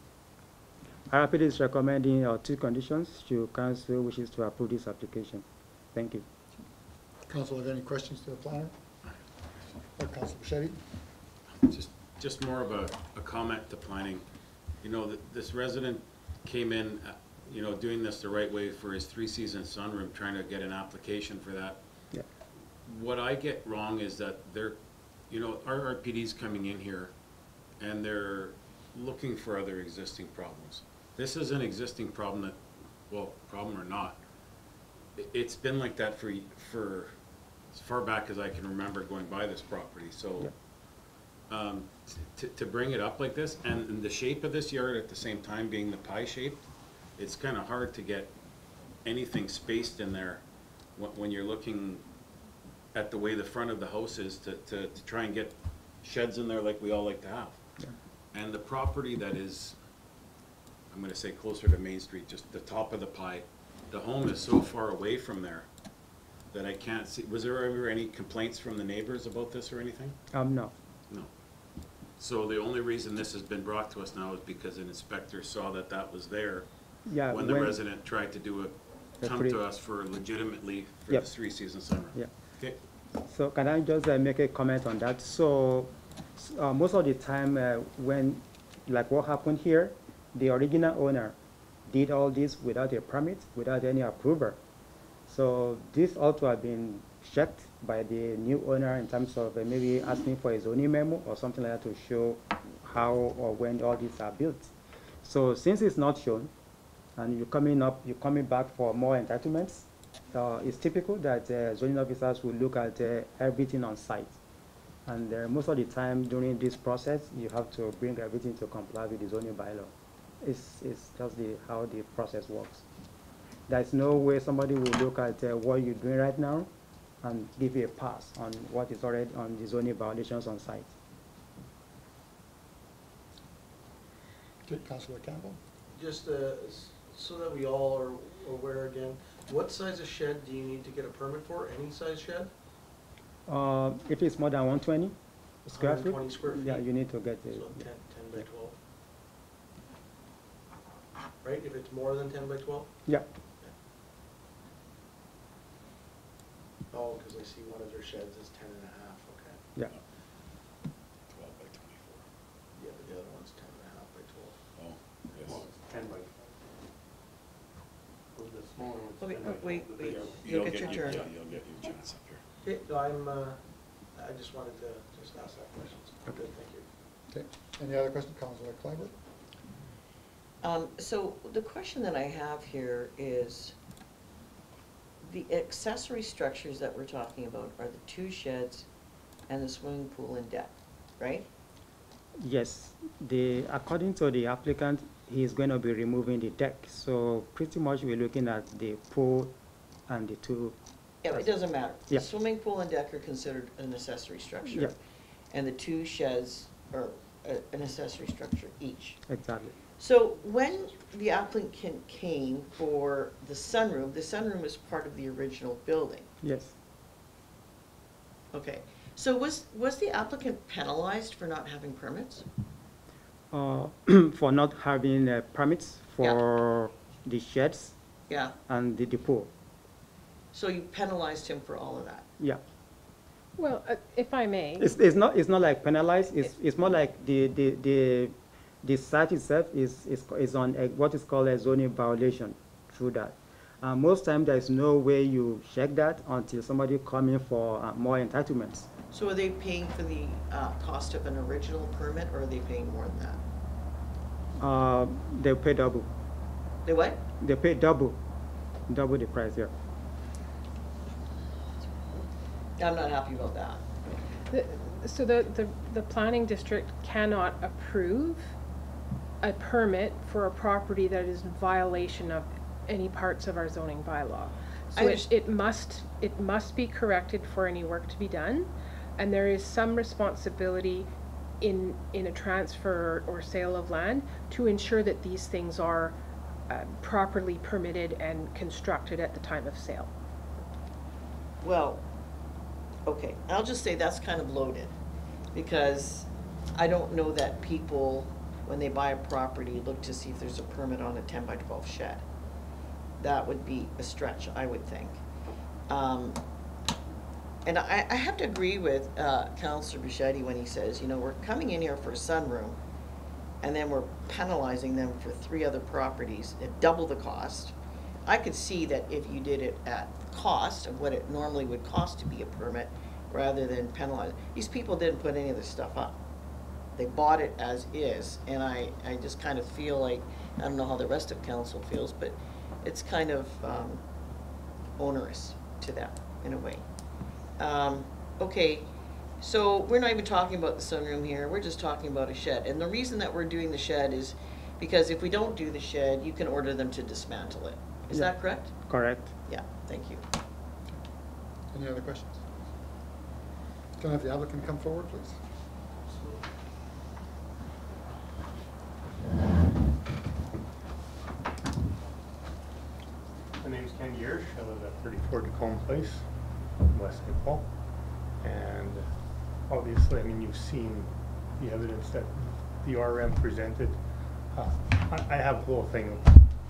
RRPD is recommending 2 conditions to council wishes to approve this application. Thank you. Council, have any questions to the planner? Or Council Bichetti? Just more of a comment to planning. You know, this resident came in, doing this the right way for his 3-season sunroom, trying to get an application for that. Yeah. What I get wrong is that RRPD's coming in here and they're looking for other existing problems. This is an existing problem problem or not, it's been like that for as far back as I can remember going by this property. So yeah. To bring it up like this, and the shape of this yard at the same time being the pie shape, it's kind of hard to get anything spaced in there when you're looking at the way the front of the house is to try and get sheds in there like we all like to have. Yeah. And the property that is, I'm going to say closer to Main Street, just the top of the pie, the home is so far away from there that I can't see. Was there ever any complaints from the neighbors about this or anything? No. No. So the only reason this has been brought to us now is because an inspector saw that was there when the resident tried to come to us for legitimately for this 3-season summer. Yeah. Okay. So can I just make a comment on that? So most of the time when, like what happened here, the original owner did all this without a permit, without any approval. So this ought to have been checked by the new owner in terms of maybe asking for a zoning memo or something like that to show how or when all these are built. So since it's not shown, and you're coming back for more entitlements, it's typical that zoning officers will look at everything on site. And most of the time during this process, you have to bring everything to comply with the zoning bylaw. It's just how the process works. There's no way somebody will look at what you're doing right now and give you a pass on what is already on the zoning violations on site. Okay, Councillor Campbell? Just so that we all are aware again, what size of shed do you need to get a permit for? Any size shed? If it's more than 120 square feet, 120 square feet? yeah, you need to get So it. 10 by 12? Right, if it's more than 10 by 12? Yeah. Oh, because I see one of their sheds is 10 and a half, okay. Yeah. 12 by 24. Yeah, but the other one's 10 and a half by 12. Oh, yes. 10 by. The smaller one's Wait, 10 by wait, 12, the wait. bigger- You'll get your turn. Yeah, you'll get your chance up here. Okay, no, I just wanted to just ask that question. Good, thank you. Okay, any other questions, Councillor Clyburn? So the question that I have here is, the accessory structures that we're talking about are the 2 sheds and the swimming pool and deck, right? Yes, according to the applicant, he's going to be removing the deck. So pretty much we're looking at the pool and the 2. Yeah, it doesn't matter. Yeah. The swimming pool and deck are considered an accessory structure. Yeah. And the 2 sheds are an accessory structure each. Exactly. So when the applicant came for the sunroom is part of the original building. Yes. Okay, so was the applicant penalized for not having permits? For not having permits for the sheds Yeah, and the pool. so you penalized him for all of that? Yeah. Well, if I may. It's not like penalized. It's more like the site itself is on what is called a zoning violation through that. Most times there is no way you check that until somebody come in for more entitlements. So are they paying for the cost of an original permit, or are they paying more than that? They pay double. They what? They pay double the price. Yeah. I'm not happy about that. So the planning district cannot approve a permit for a property that is in violation of any parts of our zoning bylaw. So it must be corrected for any work to be done, and there is some responsibility in a transfer or sale of land to ensure that these things are properly permitted and constructed at the time of sale. Well, okay, I'll just say that's kind of loaded, because I don't know that people, when they buy a property, look to see if there's a permit on a 10 by 12 shed. That would be a stretch, I would think. And I have to agree with Councillor Bichetti when he says, you know, we're coming in here for a sunroom, and then we're penalizing them for 3 other properties at double the cost. I could see that if you did it at cost of what it normally would cost to be a permit, rather than penalize. These people didn't put any of this stuff up. They bought it as is, and I just kind of feel like, I don't know how the rest of council feels, but it's kind of onerous to them in a way. Okay, so we're not even talking about the sunroom here, we're just talking about a shed. And the reason that we're doing the shed is because if we don't do the shed, you can order them to dismantle it. Is that correct? Correct. Yeah, thank you. Any other questions? Can I have the applicant come forward, please? My name's Ken Giersch. I live at 34 Tacoma Place in West St. Paul. And obviously, I mean, you've seen the evidence that the RM presented. I have a whole thing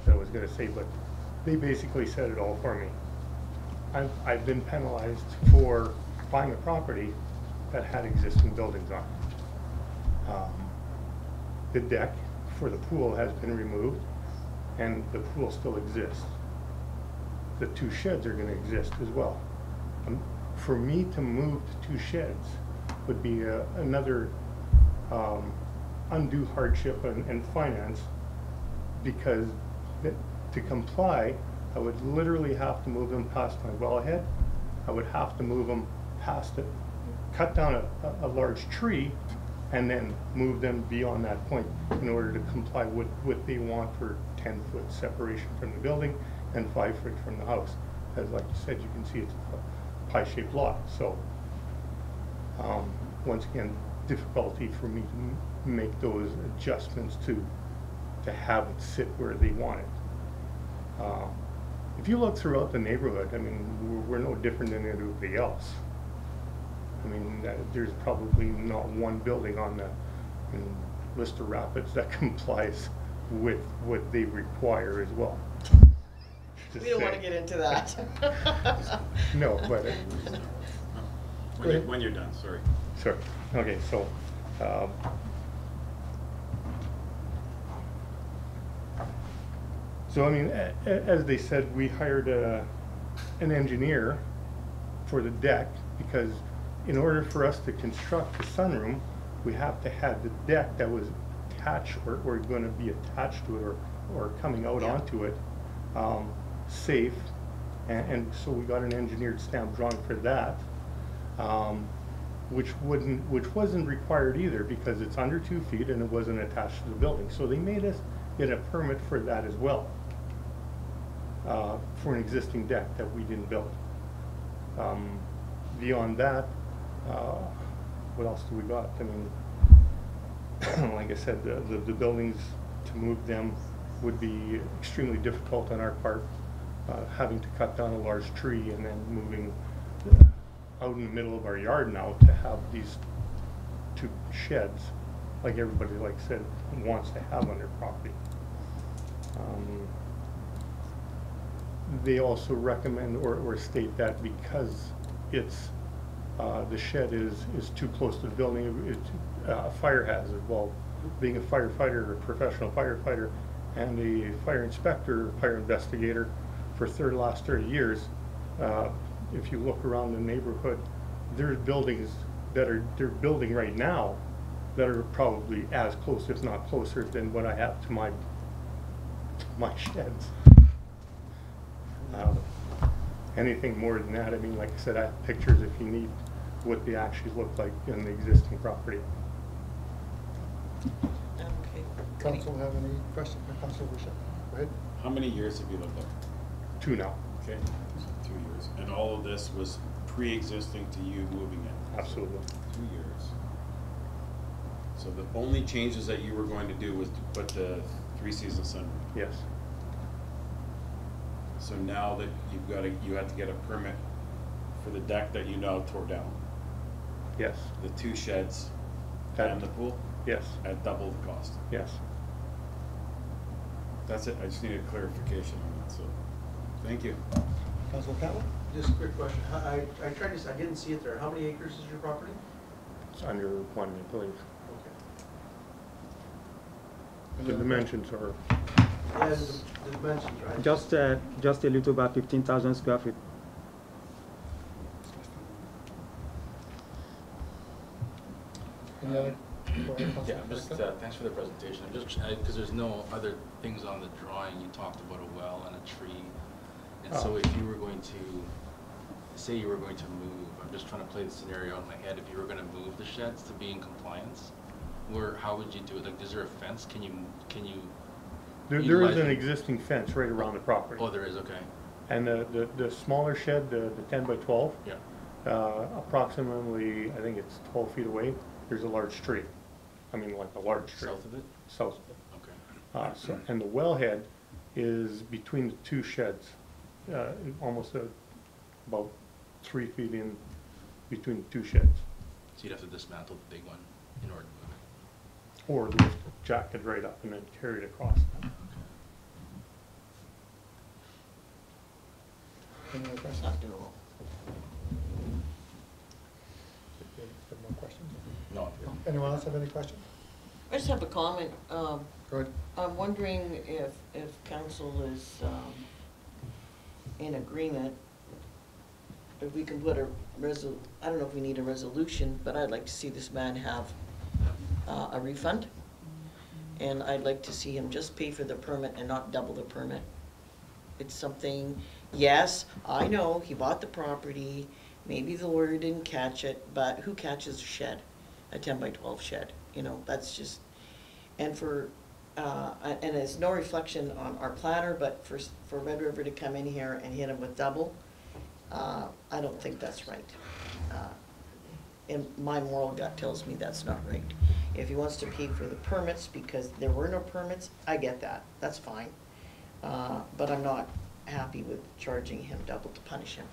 that I was going to say, but they basically said it all for me. I've been penalized for buying a property that had existing buildings on it. The deck for the pool has been removed, and the pool still exists. The 2 sheds are going to exist as well. For me to move to 2 sheds would be another undue hardship and finance, because to comply, I would literally have to move them past my wellhead. I would have to move them past it, cut down a large tree, and then move them beyond that point in order to comply with what they want for 10-foot separation from the building and 5 foot from the house. As like you said, you can see it's a pie-shaped lot. So once again, difficulty for me to make those adjustments to have it sit where they want it. If you look throughout the neighborhood, I mean, we're no different than everybody else. I mean, there's probably not one building on the Lister Rapids that complies with what they require as well. We don't want to get into that. No, but When you're done, sorry. sure. Okay, so I mean, as they said, we hired an engineer for the deck because in order for us to construct the sunroom, we have to have the deck that was attached or going to be attached to it or coming out onto it safe. And so we got an engineered stamp drawing for that, which wasn't required either because it's under 2 feet and it wasn't attached to the building. So they made us get a permit for that as well, for an existing deck that we didn't build. Beyond that, what else do we got? I mean, like I said, the buildings, to move them would be extremely difficult on our part. Having to cut down a large tree and then moving out in the middle of our yard now to have these 2 sheds, like everybody, like I said, wants to have on their property. They also recommend or state that because it's the shed is too close to the building, it's a fire hazard. Well, being a firefighter, a professional firefighter, and a fire inspector, fire investigator for the last 30 years, if you look around the neighborhood, there's buildings that they're building right now that are probably as close, if not closer, than what I have to my sheds. Anything more than that, I mean, like I said, I have pictures if you need what they actually look like in the existing property. Okay. Council have any questions for Councilor Boucher? Go ahead. How many years have you lived there? 2 now. Okay, so 2 years. And all of this was pre-existing to you moving in? Absolutely. 2 years. So the only changes that you were going to do was to put the 3-season sunroom? Yes. So now that you have to get a permit for the deck that you now tore down? Yes. The 2 sheds and the pool? Yes. At double the cost? Yes. That's it, I just needed clarification on that, so, thank you. Councilor Catlin? Just a quick question. I tried to, I didn't see it there. How many acres is your property? It's under 1, I believe. Okay. The dimensions are Yeah, the dimensions, right? Just a little about 15,000 square feet. Any other? Go ahead, Yeah, Councilor I'm just, Franklin. thanks for the presentation. I'm just, because there's no other things on the drawing. You talked about a well and a tree. And so if you were going to, say you were going to move, I'm just trying to play the scenario in my head. If you were going to move the sheds to be in compliance, how would you do it? Like, is there a fence? Can you? There is an existing fence right around the property. Oh, there is, okay. And the smaller shed, the 10 by 12, Yeah. approximately, I think it's 12 feet away, there's a large tree. I mean, like a large tree. South of it? South of it. Okay. And the wellhead is between the 2 sheds, almost about 3 feet in between the 2 sheds. So you'd have to dismantle the big one in order to move it? Or lift, jack it right up and then carry it across. Any other It's questions? not doable. Have more questions? No. Anyone else have any questions? I just have a comment. Go ahead. I'm wondering if council is in agreement, if we can put a I don't know if we need a resolution, but I'd like to see this man have a refund. And I'd like to see him just pay for the permit and not double the permit. It's something, yes, I know, he bought the property, maybe the lawyer didn't catch it, but who catches a shed? a 10 by 12 shed, you know, that's just, and for, and it's no reflection on our planner, but for Red River to come in here and hit him with double, I don't think that's right. And my moral gut tells me that's not right. If he wants to pay for the permits because there were no permits, I get that, that's fine. But I'm not happy with charging him double to punish him.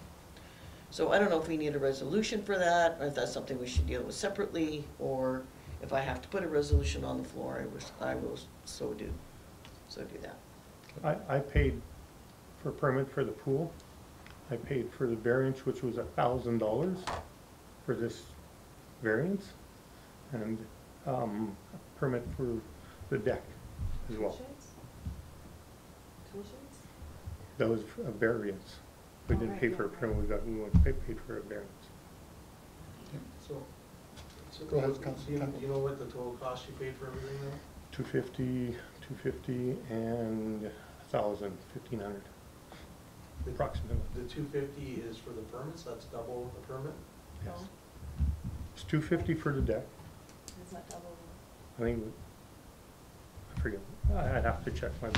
So I don't know if we need a resolution for that, or if that's something we should deal with separately, or if I have to put a resolution on the floor, I will so do that. I paid for a permit for the pool. I paid for the variance, which was $1,000 for this variance, and a permit for the deck as well. That was a variance. We didn't pay for a permit, we went paid for a variance. So Go ahead, Councilor do Campbell. you know what the total cost you paid for everything now? 250, and 1,000, 1,500, approximately. The 250 is for the permits, that's double the permit? Yes. It's 250 for the deck. Is that double? I think, I forget, I'd have to check my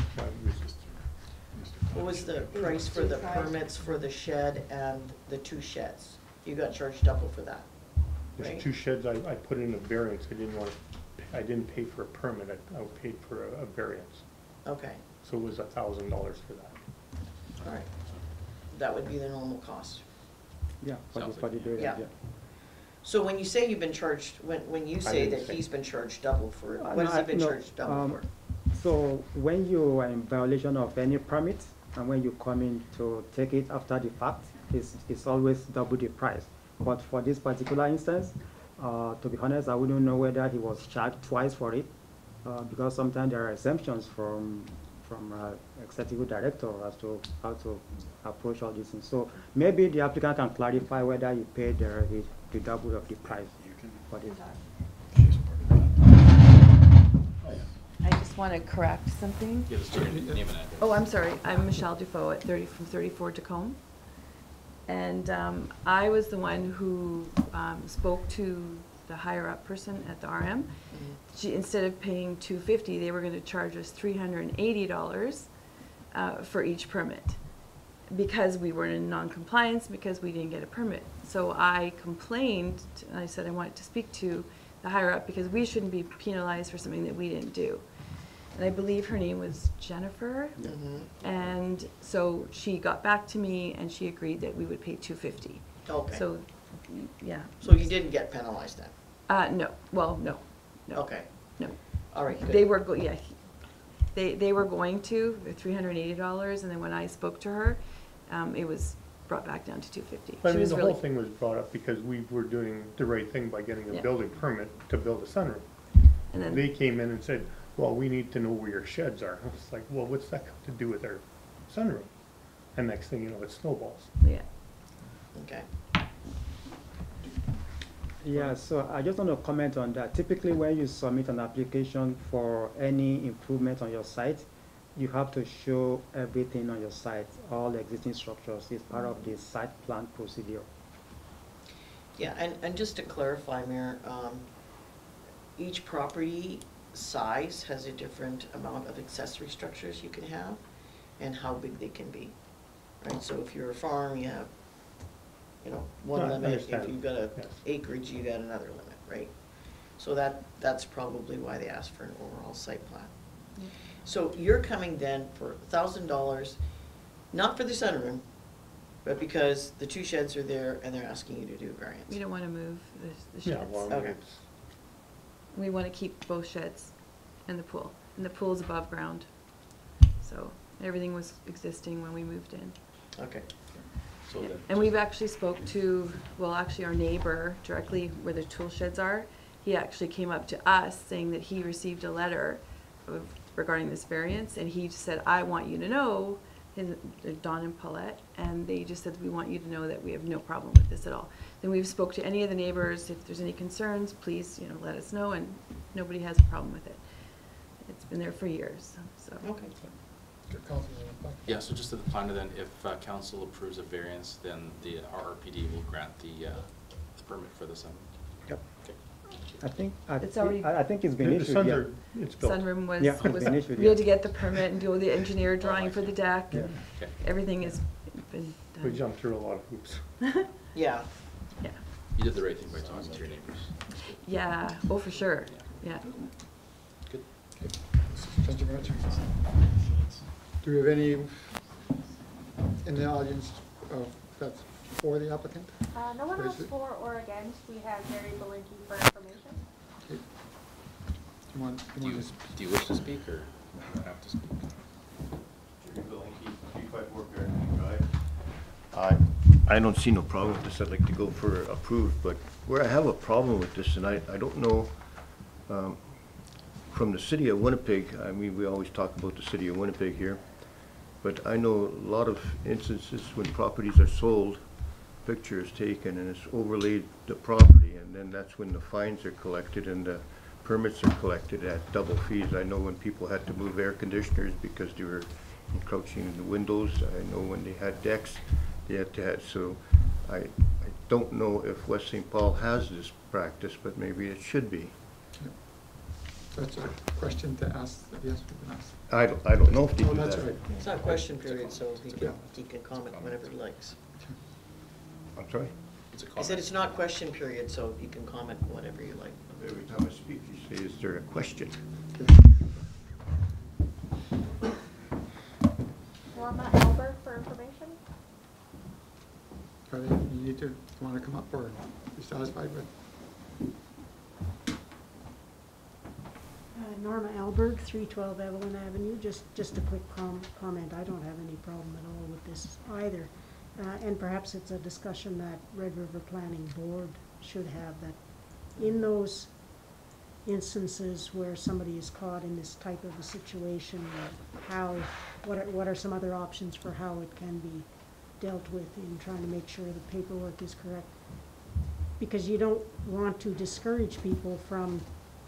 receipts. What was the price for the permits for the shed and the 2 sheds? You got charged double for that, right? There's 2 sheds I put in a variance. I didn't pay for a permit, I paid for a variance. Okay, So it was $1,000 for that. all right. That would be the normal cost. Yeah, for the, Sounds for the like- variance, Yeah. yeah. So when you say you've been charged, when you say didn't that say. he's been charged double for it, what No, has he been no, charged double for? So when you are in violation of any permit, and when you come in to take it after the fact, it's always double the price. But for this particular instance, to be honest, I wouldn't know whether he was charged twice for it, because sometimes there are exemptions from executive director as to how to approach all these things. So maybe the applicant can clarify whether he paid the double of the price for this. I just want to correct something. Yeah, just your name and address. Oh, I'm sorry. I'm Michelle Dufault at from 34 Tacombe. And I was the one who spoke to the higher up person at the RM. She, instead of paying $250, they were going to charge us $380 for each permit because we were in non-compliance, because we didn't get a permit. So I complained, and I said I wanted to speak to the higher up because we shouldn't be penalized for something that we didn't do. And I believe her name was Jennifer. And so she got back to me and she agreed that we would pay $250. Okay. So, yeah. So you didn't get penalized then? No, well, no. Okay, No. all right, good. They were, they were going to, $380, and then when I spoke to her, it was brought back down to $250. I She mean, was the really, whole thing was brought up because we were doing the right thing by getting a Yeah. building permit to build a sunroom. and They then, came in and said, well, we need to know where your sheds are. I was like, well, what's that got to do with our sunroom? And next thing you know, it snowballs. yeah. Okay. Yeah, so I just want to comment on that. Typically, when you submit an application for any improvement on your site, you have to show everything on your site, all the existing structures. It's part of the site plan procedure. Yeah, and just to clarify, Mayor, each property size has a different amount of accessory structures you can have and how big they can be, right? So if you're a farm, you have, you know, one No, I limit. understand. If you've got a Yes. acreage, you got another limit, right? So that's probably why they asked for an overall site plan. Yeah. So you're coming then for $1,000, not for the sunroom, but because the 2 sheds are there and they're asking you to do a variance. We don't want to move the Yeah, sheds. well, I mean, Okay. it's, We want to keep both sheds and the pool. And the pool's above ground. So everything was existing when we moved in. Okay. So Yeah. then, And we've actually spoke to, well, actually our neighbor directly where the tool sheds are. He actually came up to us saying that he received a letter regarding this variance, and he just said, I want you to know, Don and Paulette, and they just said, we want you to know that we have no problem with this at all. Then we've spoke to any of the neighbors, if there's any concerns, please, let us know, and nobody has a problem with it. It's been there for years, so. Okay. yeah, so just to the planner then, if council approves a variance, then the RRPD will grant the permit for the sunroom. Yep. Okay. I think, It's already- I think it's been The issued, yeah. It's built. Sunroom was, Yeah, it's was, been issued, we had yeah. to get the permit and do the engineer drawing for the deck. Yeah. Okay. Everything has been We done. jumped through a lot of hoops. Yeah, Yeah, You did the right thing by talking to your neighbors. yeah, oh, for sure, yeah. Good. Thank you very much. Do we have any in the audience that's for the applicant? No one Or is else it- for or against. We have Gary Belinkie for information. Okay. Do you want to speak? Do you wish to speak or not have to speak? I don't see no problem with this. I'd like to go for approved, but where I have a problem with this, and I don't know, from the city of Winnipeg, I mean, we always talk about the city of Winnipeg here, but I know a lot of instances when properties are sold, picture is taken and it's overlaid the property, and then that's when the fines are collected and the permits are collected at double fees. I know when people had to move air conditioners because they were encroaching in the windows. I know when they had decks, they had to have, so I don't know if West St. Paul has this practice, but maybe it should be. That's a question to ask, yes, we can ask. I don't know if they Oh, do that's that. right. it's not question period, so he can comment whenever he likes. I'm sorry? It's a I comment. said it's not question period, so you can comment whenever you like. Every time I speak, you say, is there a question? Norma Albert for information. Are they, you need to, want to come up or be satisfied with? Norma Alberg, 312 Evelyn Avenue. Just a quick comment. I don't have any problem at all with this either. And perhaps it's a discussion that Red River Planning Board should have, that in those instances where somebody is caught in this type of a situation, what are some other options for how it can be dealt with in trying to make sure the paperwork is correct? Because you don't want to discourage people from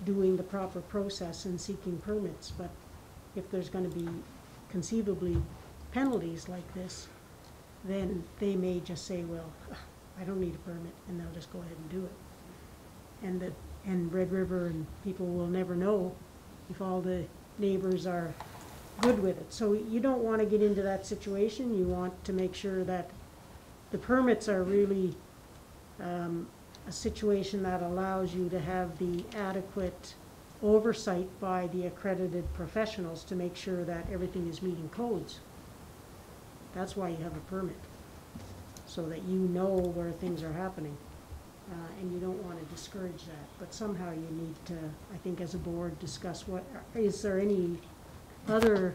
doing the proper process and seeking permits, but if there's gonna be conceivably penalties like this, then they may just say, well, I don't need a permit, and they'll just go ahead and do it. And Red River and people will never know if all the neighbors are good with it. So you don't want to get into that situation. You want to make sure that the permits are really a situation that allows you to have the adequate oversight by the accredited professionals to make sure that everything is meeting codes. That's why you have a permit, so that you know where things are happening. And you don't want to discourage that, but somehow you need to, I think as a board, discuss is there any other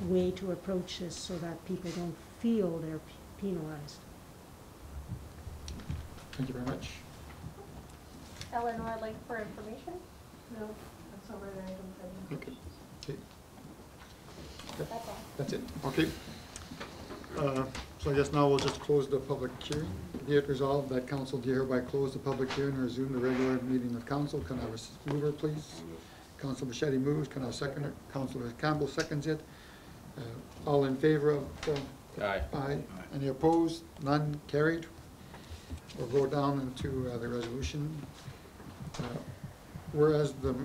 way to approach this so that people don't feel they're penalized? Thank you very much. Eleanor Lake for information. No, that's over there. I don't have any. Okay. That's all. That's it, okay. So I guess now we'll just close the public hearing. Be it resolved that council do hereby close the public hearing and resume the regular meeting of council. Can I have a mover, please? Council Bichetti moves. Can I have a seconder? Councilor Campbell seconds it. All in favor of? Aye. Aye. Any opposed? None. Carried. We'll go down into the resolution. Whereas the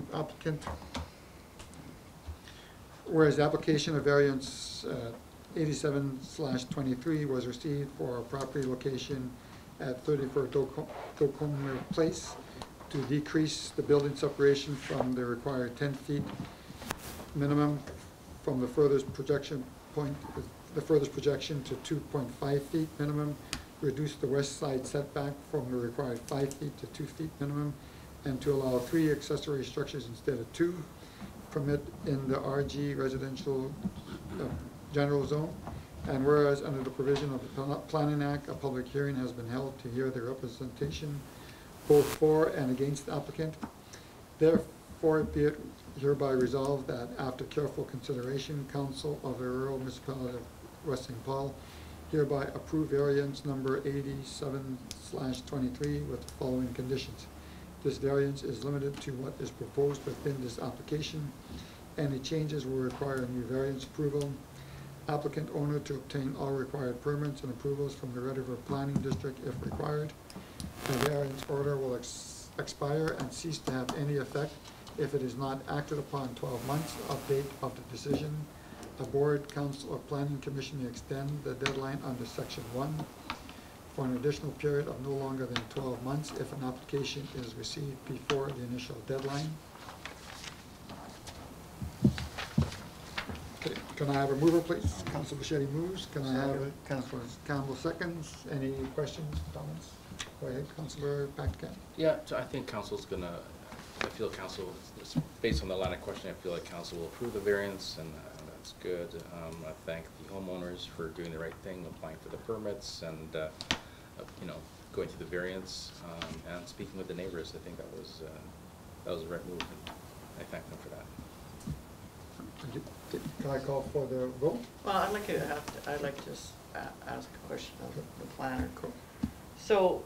application of variance 87/23 was received for a property location at 34 Docomer Place to decrease the building separation from the required 10 feet minimum from the furthest projection point, the furthest projection to 2.5 feet minimum, reduce the west side setback from the required 5 feet to 2 feet minimum, and to allow 3 accessory structures instead of 2, permit in the RG residential general zone. And whereas under the provision of the Planning Act, a public hearing has been held to hear the representation both for and against the applicant. Therefore, be it hereby resolved that after careful consideration, Council of the Rural Municipality of West St. Paul hereby approve variance number 87/23 with the following conditions. This variance is limited to what is proposed within this application. Any changes will require new variance approval. Applicant owner to obtain all required permits and approvals from the Red River Planning District if required. The variance order will expire and cease to have any effect if it is not acted upon 12 months of date of the decision. A board, council, or planning commission may extend the deadline under section 1 for an additional period of no longer than 12 months if an application is received before the initial deadline. Okay, can I have a mover, please? Councilor Bichetti moves. Can I have Councilor Campbell seconds? Any questions, comments? Go ahead, Councilor Patrick. Yeah, so I think council's gonna, I feel council, based on the line of questioning, I feel like council will approve the variance, and that's good. I thank the homeowners for doing the right thing, applying for the permits, and, you know, going through the variance, and speaking with the neighbors. I think that was the right move, and I thank them for that. Can I call for the vote? Well, I'd like to just ask a question of the planner. So,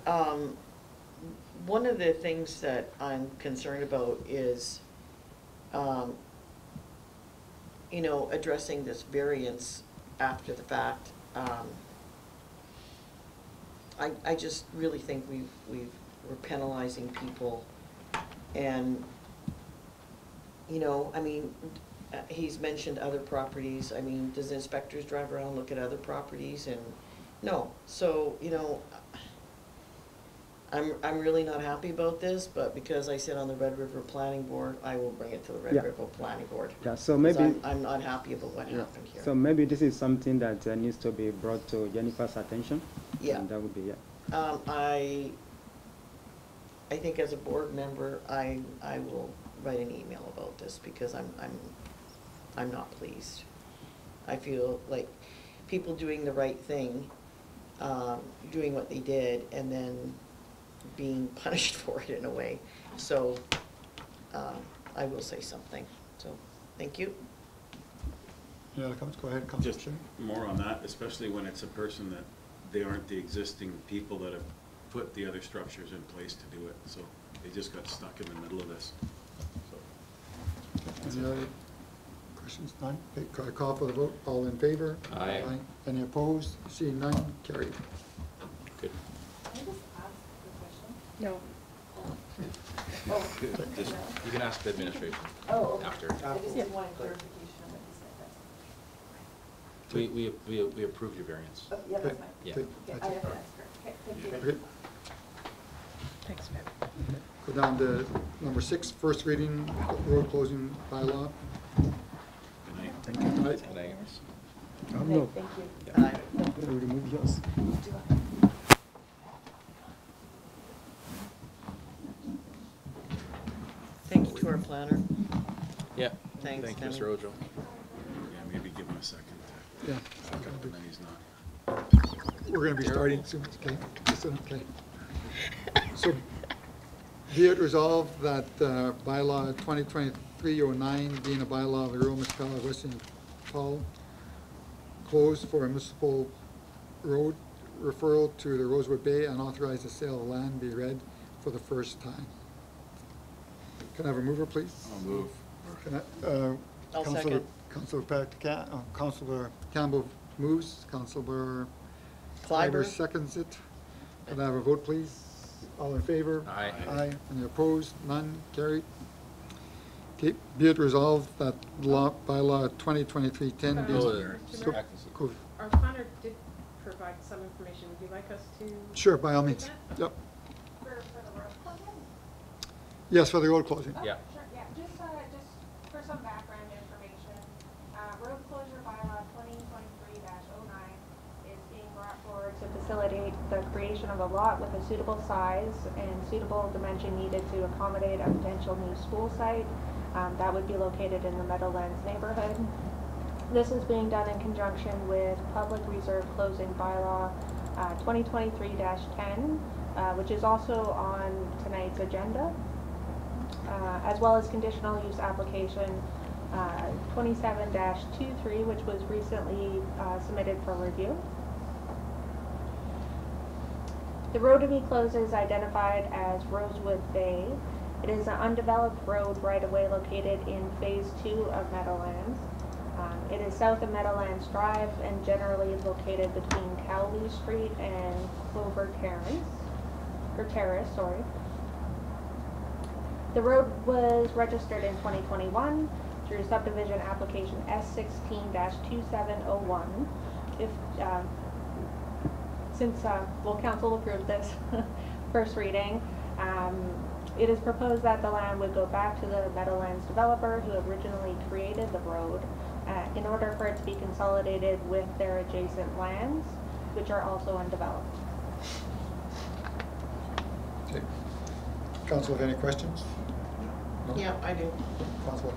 one of the things that I'm concerned about is, you know, addressing this variance after the fact. I just really think we're penalizing people, and, you know, I mean, he's mentioned other properties. I mean, does the inspectors drive around and look at other properties? And no. So, you know, I'm really not happy about this, but because I sit on the Red River Planning Board, I will bring it to the Red River Planning Board. Yeah, so maybe I'm not happy about what happened here. So maybe this is something that needs to be brought to Jennifer's attention. Yeah. And that would be I think as a board member, I will write an email about this because I'm not pleased. I feel like people doing the right thing, doing what they did, and then being punished for it in a way. So I will say something. So thank you. Any other comments? Go ahead, Councilor Just Bichetti. more on that, especially when it's a person that they aren't the existing people that have put the other structures in place to do it. So they just got stuck in the middle of this. So, Any other questions? None? Okay, can I call for the vote? All in favor? Aye. Any opposed? Seeing none, carried. Good. Can I just ask a question? No. Just, you can ask the administration after. I just Yeah. wanted clarification on what you said. We approved your variance. Oh, yeah, that's fine. Yeah. Okay, Okay, I that's it. have to ask her. Okay, thank you. Okay, Thanks, Pam. go down to number 6, first reading, road closing bylaw. good night. Thank you. Right. And I- no. Thank you. Aye. We'll remove yours. Thank you to our planner. Yeah. Thanks, Thank you, Denny. Mr. Ojo. Yeah, maybe give him a second to Yeah. back up, and then he's not. We're gonna be starting soon, okay? Okay. So, be it resolved that bylaw 2023-09, being a bylaw of the rural municipality of West St. Paul, closed for a municipal road referral to the Rosewood Bay and authorize the sale of land be read for the first time. Can I have a mover, please? I'll move. Can I, I'll Councilor- second. Councilor Campbell moves, Councilor Clyber. Clyber seconds it. Can I have a vote, please? All in favor? Aye. Aye. Any opposed? None? Carried. Okay, be it resolved that bylaw 2023-10 be. Oh, So- go- Our planner did provide some information. Would you like us to? Sure, by all means. Yep. For the road closing? Yes, for the road closing. Yeah. Sure, yeah, just for some background information, road closure bylaw 2023-09 is being brought forward to facilitate the creation of a lot with a suitable size and suitable dimension needed to accommodate a potential new school site that would be located in the Meadowlands neighborhood. This is being done in conjunction with Public Reserve Closing Bylaw 2023-10, which is also on tonight's agenda, as well as conditional use application 27-23, which was recently submitted for review. The road to be closed is identified as Rosewood Bay. It is an undeveloped road right-of-way located in Phase 2 of Meadowlands. It is south of Meadowlands Drive and generally located between Cowley Street and Clover Terrace, The road was registered in 2021 through subdivision application S16-2701. If, since full council approved this first reading, it is proposed that the land would go back to the Meadowlands developer who originally created the road in order for it to be consolidated with their adjacent lands, which are also undeveloped. Okay. Council have any questions? No? Yeah, I do. Councilor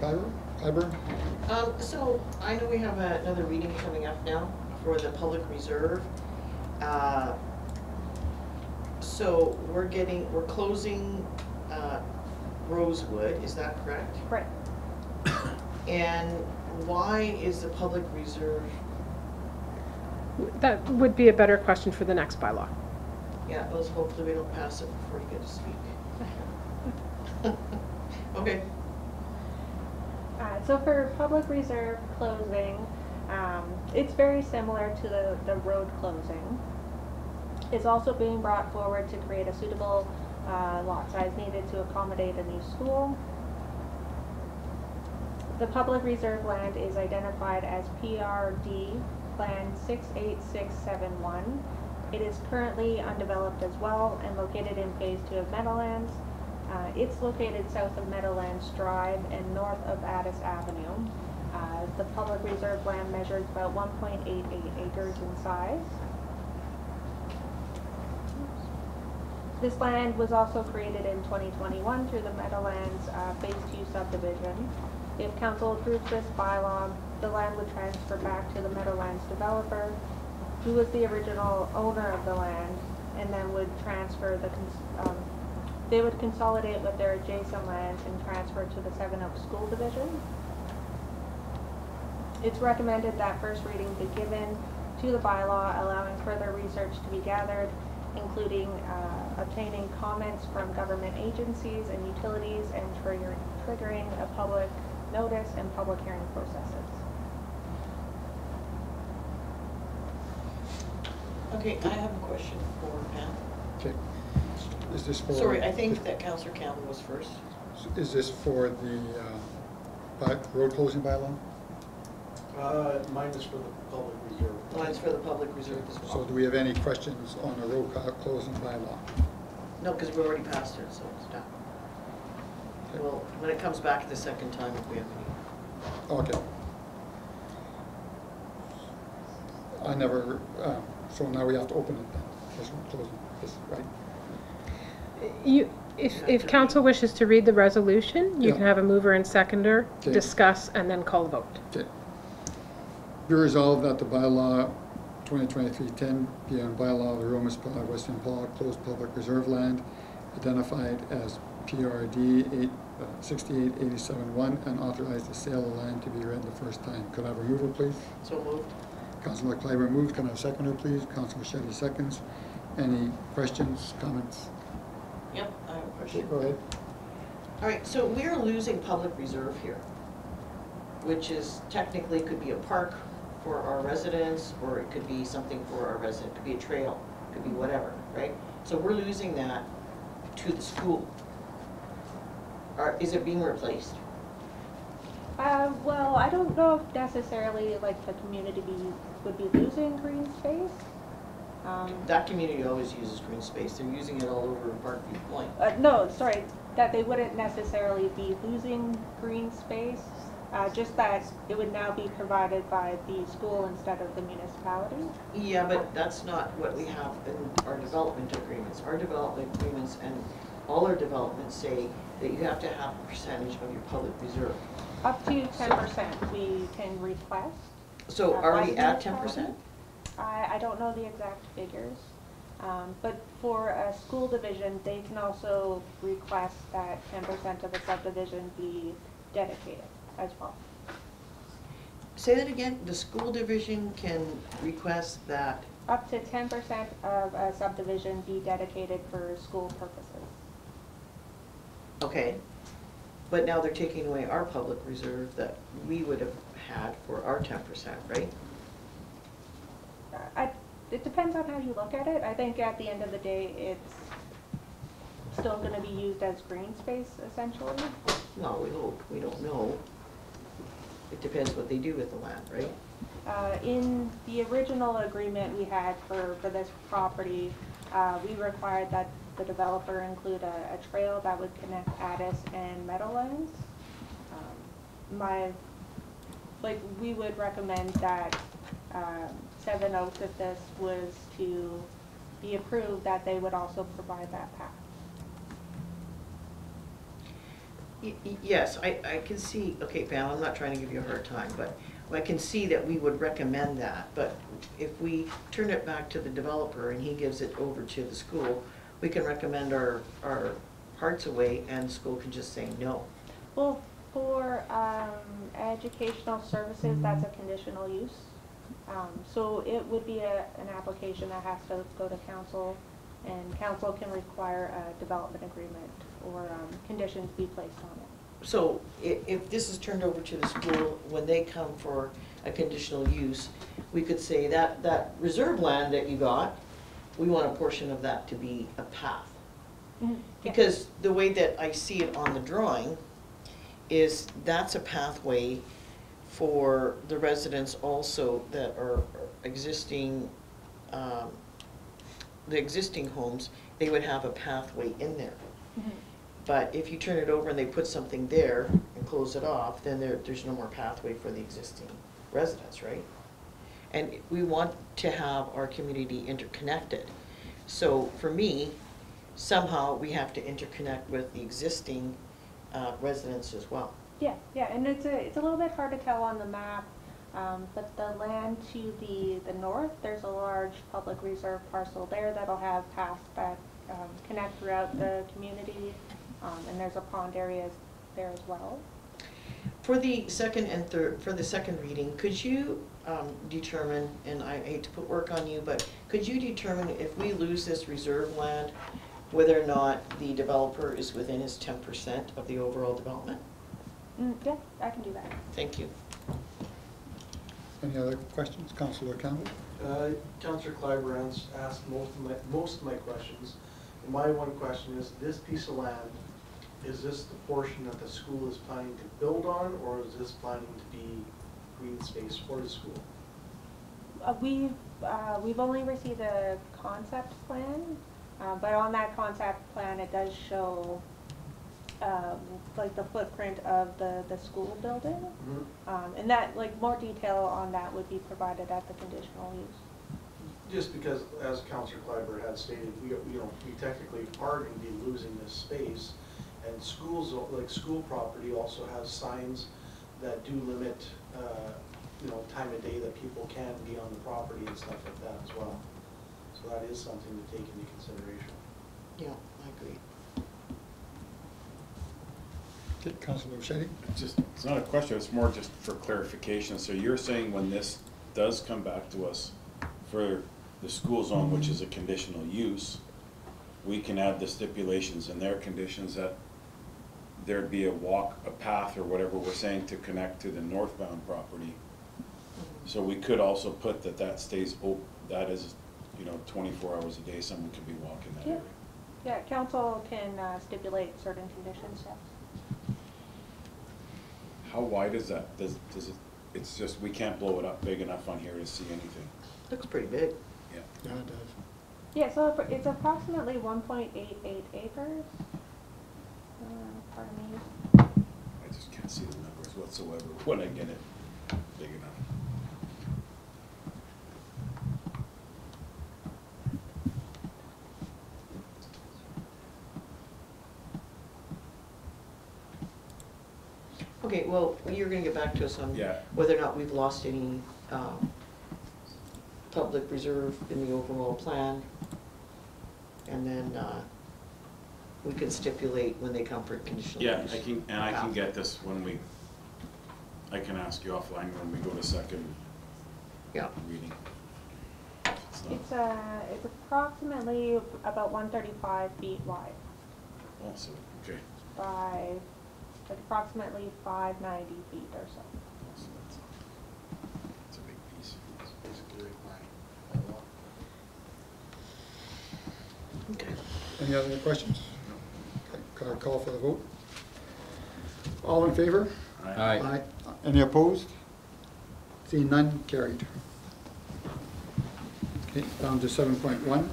Clyburn? So I know we have another reading coming up now for the public reserve. So we're closing Rosewood, is that correct? Right. And why is the public reserve? That would be a better question for the next bylaw. Yeah, let's hopefully we don't pass it before you get to speak. Okay. So for public reserve closing, it's very similar to the road closing. It's also being brought forward to create a suitable lot size needed to accommodate a new school. The public reserve land is identified as PRD Plan 68671. It is currently undeveloped as well and located in Phase 2 of Meadowlands. It's located south of Meadowlands Drive and north of Addis Avenue. The public reserve land measures about 1.88 acres in size. This land was also created in 2021 through the Meadowlands Phase 2 subdivision. If council approves this bylaw, the land would transfer back to the Meadowlands developer, who was the original owner of the land, and then would transfer they would consolidate with their adjacent lands and transfer to the Seven Oaks School Division. It's recommended that first reading be given to the bylaw, allowing further research to be gathered, including obtaining comments from government agencies and utilities and triggering a public notice and public hearing processes. Okay, I have a question for Pam. Okay. Is this for? Sorry, I think that Councillor Campbell was first. Is this for the road closing bylaw? Mine is for the public reserve. Mine's for the public reserve as So well. do we have any questions on the road closing bylaw? No, because we already passed it, so it's done. Okay. Well, when it comes back the second time, if we have any. Okay. I never, so now we have to open it then, this one closing, this, right? If council wishes to read the resolution, you Yeah. can have a mover and seconder, Okay. discuss, and then call the vote. Okay. Be resolved that the bylaw 2023-10 PM bylaw of the Rural Municipality of Western Paul closed public reserve land identified as PRD 68871 and authorize the sale of land to be read the first time. Could I have a mover, please? So moved. Councilor Clyburn moved. Can I have a seconder, please? Councilor Shetty seconds. Any questions, comments? Yep, I have a Okay, question. go ahead. All right, so we're losing public reserve here, which is technically could be a park for our residents, or it could be something for our resident, could be a trail, could be whatever, right? So we're losing that to the school. Is it being replaced? Well, I don't know if necessarily like the community would be losing green space. That community always uses green space. They're using it all over Parkview Point. No, sorry, that they wouldn't necessarily be losing green space, just that it would now be provided by the school instead of the municipality. Yeah, but that's not what we have in our development agreements. Our development agreements and all our developments say that you have to have a percentage of your public reserve. Up to 10% we can request. So are by we the at municipality. 10%? I don't know the exact figures, but for a school division, they can also request that 10% of the subdivision be dedicated as well. Say that again, the school division can request that, Up to 10% of a subdivision be dedicated for school purposes. okay, but now they're taking away our public reserve that we would have had for our 10%, right? It depends on how you look at it. I think at the end of the day, it's still gonna be used as green space essentially. No, we hope, we don't know. It depends what they do with the land, right? In the original agreement we had for this property, we required that the developer include a trail that would connect Addis and Meadowlands. We would recommend that 7 Oaks, if this was to be approved, that they would also provide that path. Yes, I can see, okay, Pam, I'm not trying to give you a hard time, but I can see that we would recommend that, but if we turn it back to the developer and he gives it over to the school, we can recommend our hearts away and the school can just say no. Well, for educational services, that's a conditional use. So it would be an application that has to go to council, and council can require a development agreement or conditions be placed on it. So if this is turned over to the school, when they come for a conditional use, we could say that reserve land that you got, we want a portion of that to be a path. Mm-hmm. Because the way that I see it on the drawing is that's a pathway for the residents also that are existing, the existing homes, they would have a pathway in there. Mm-hmm. But if you turn it over and they put something there and close it off, then there's no more pathway for the existing residents, right? And we want to have our community interconnected. So for me, somehow we have to interconnect with the existing residents as well. Yeah, and it's a little bit hard to tell on the map, but the land to the north, there's a large public reserve parcel there that'll have paths that connect throughout the community, and there's a pond area there as well. For the second and third, for the second reading, could you determine, and I hate to put work on you, but could you determine if we lose this reserve land, whether or not the developer is within his 10% of the overall development? Yeah, I can do that. Thank you. Any other questions? Councillor Campbell? Councillor Clyburn asked most of my questions. And my one question is, this piece of land, is this the portion that the school is planning to build on, or is this planning to be green space for the school? We've only received a concept plan, but on that concept plan it does show like the footprint of the school building, and that more detail on that would be provided at the conditional use. Just because, as Councillor Clyburn had stated, we technically are going to be losing this space, and schools, like school property, also has signs that do limit, time of day that people can be on the property and stuff like that as well. So that is something to take into consideration. Yeah, I agree. Okay, Councillor Shetty? It's not a question, it's more just for clarification. So you're saying when this does come back to us for the school zone, which is a conditional use, we can add the stipulations in their conditions that there'd be a path or whatever we're saying to connect to the northbound property. So we could also put that stays open, that is, 24 hours a day, someone could be walking that area. Yeah, council can stipulate certain conditions, yes. How wide is that? Does it, it's just, we can't blow it up big enough on here to see anything. Looks pretty big. Yeah. Yeah, it does. Yeah, so it's approximately 1.88 acres. Pardon me. I just can't see the numbers whatsoever when I get it big enough. Okay, well, you're going to get back to us on whether or not we've lost any public reserve in the overall plan. And then we can stipulate when they come for conditional use. Yeah, I can get this when I can ask you offline when we go to second reading. It's approximately about 135 feet wide. Also, okay. By approximately 590 feet or so. So that's a big piece. It's basically like mine. Okay. Any other questions? Can I call for the vote? All in favor? Aye. Any opposed? Seeing none, carried. Okay, down to 7.1.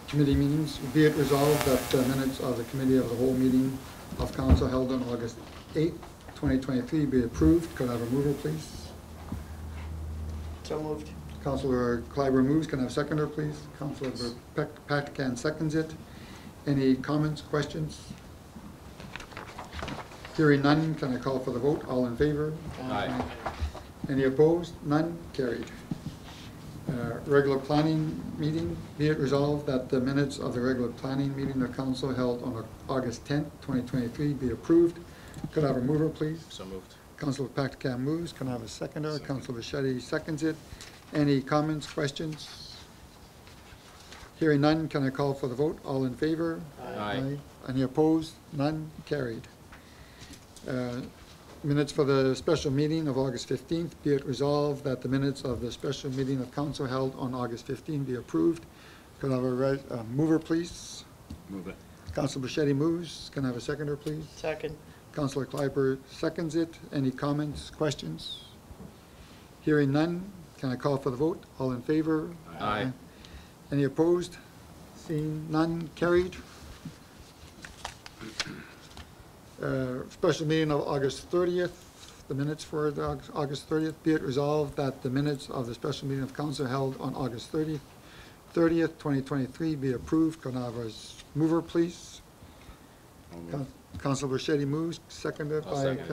Committee meetings. Be it resolved that the minutes of the Committee of the Whole meeting of Council held on August 8th, 2023 be approved. Could I have a mover, please? So moved. Councilor Clyburn moves. Can I have a seconder, please? Councilor Patacan seconds it. Any comments, questions? Hearing none, can I call for the vote? All in favor? Aye. Any opposed? None? Carried. Regular planning meeting. Be it resolved that the minutes of the regular planning meeting of council held on August 10th, 2023 be approved. Could I have a mover, please? So moved. Councilor Patacan moves. Can I have a seconder? Councilor Bichetti seconds it. Any comments, questions? Hearing none, can I call for the vote? All in favor? Aye. Any opposed? None? Carried. Minutes for the special meeting of August 15th. Be it resolved that the minutes of the special meeting of council held on August 15th be approved. Could I have a mover, please? Move it. Councilor Bichetti moves. Can I have a seconder, please? Second. Councilor Clyburn seconds it. Any comments, questions? Hearing none, can I call for the vote? All in favor? Aye. Any opposed? Seeing none, carried. Special meeting of August 30th, the minutes for the August 30th. Be it resolved that the minutes of the special meeting of council held on August 30th, 2023 be approved. Can I have a mover, please? Councilor Bichetti moves, seconded I'll by second.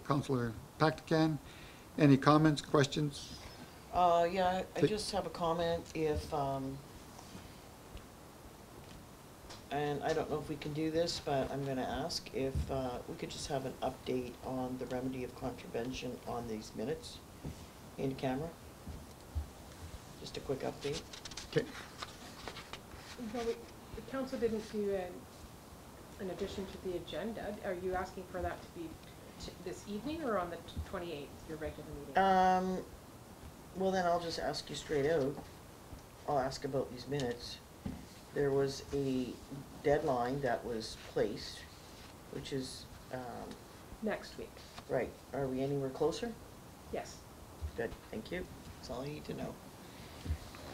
Councilor Patacan. Any comments, questions? Yeah, I just have a comment if, and I don't know if we can do this, but I'm gonna ask if, we could just have an update on the remedy of contravention on these minutes in camera. Just a quick update. Okay. Well, the council didn't do an addition to the agenda. Are you asking for that to be this evening or on the 28th, your regular meeting? Well, then I'll just ask you straight out. I'll ask about these minutes. There was a deadline that was placed, which is, Next week. right, are we anywhere closer? Yes. Good, thank you. That's all I need to know.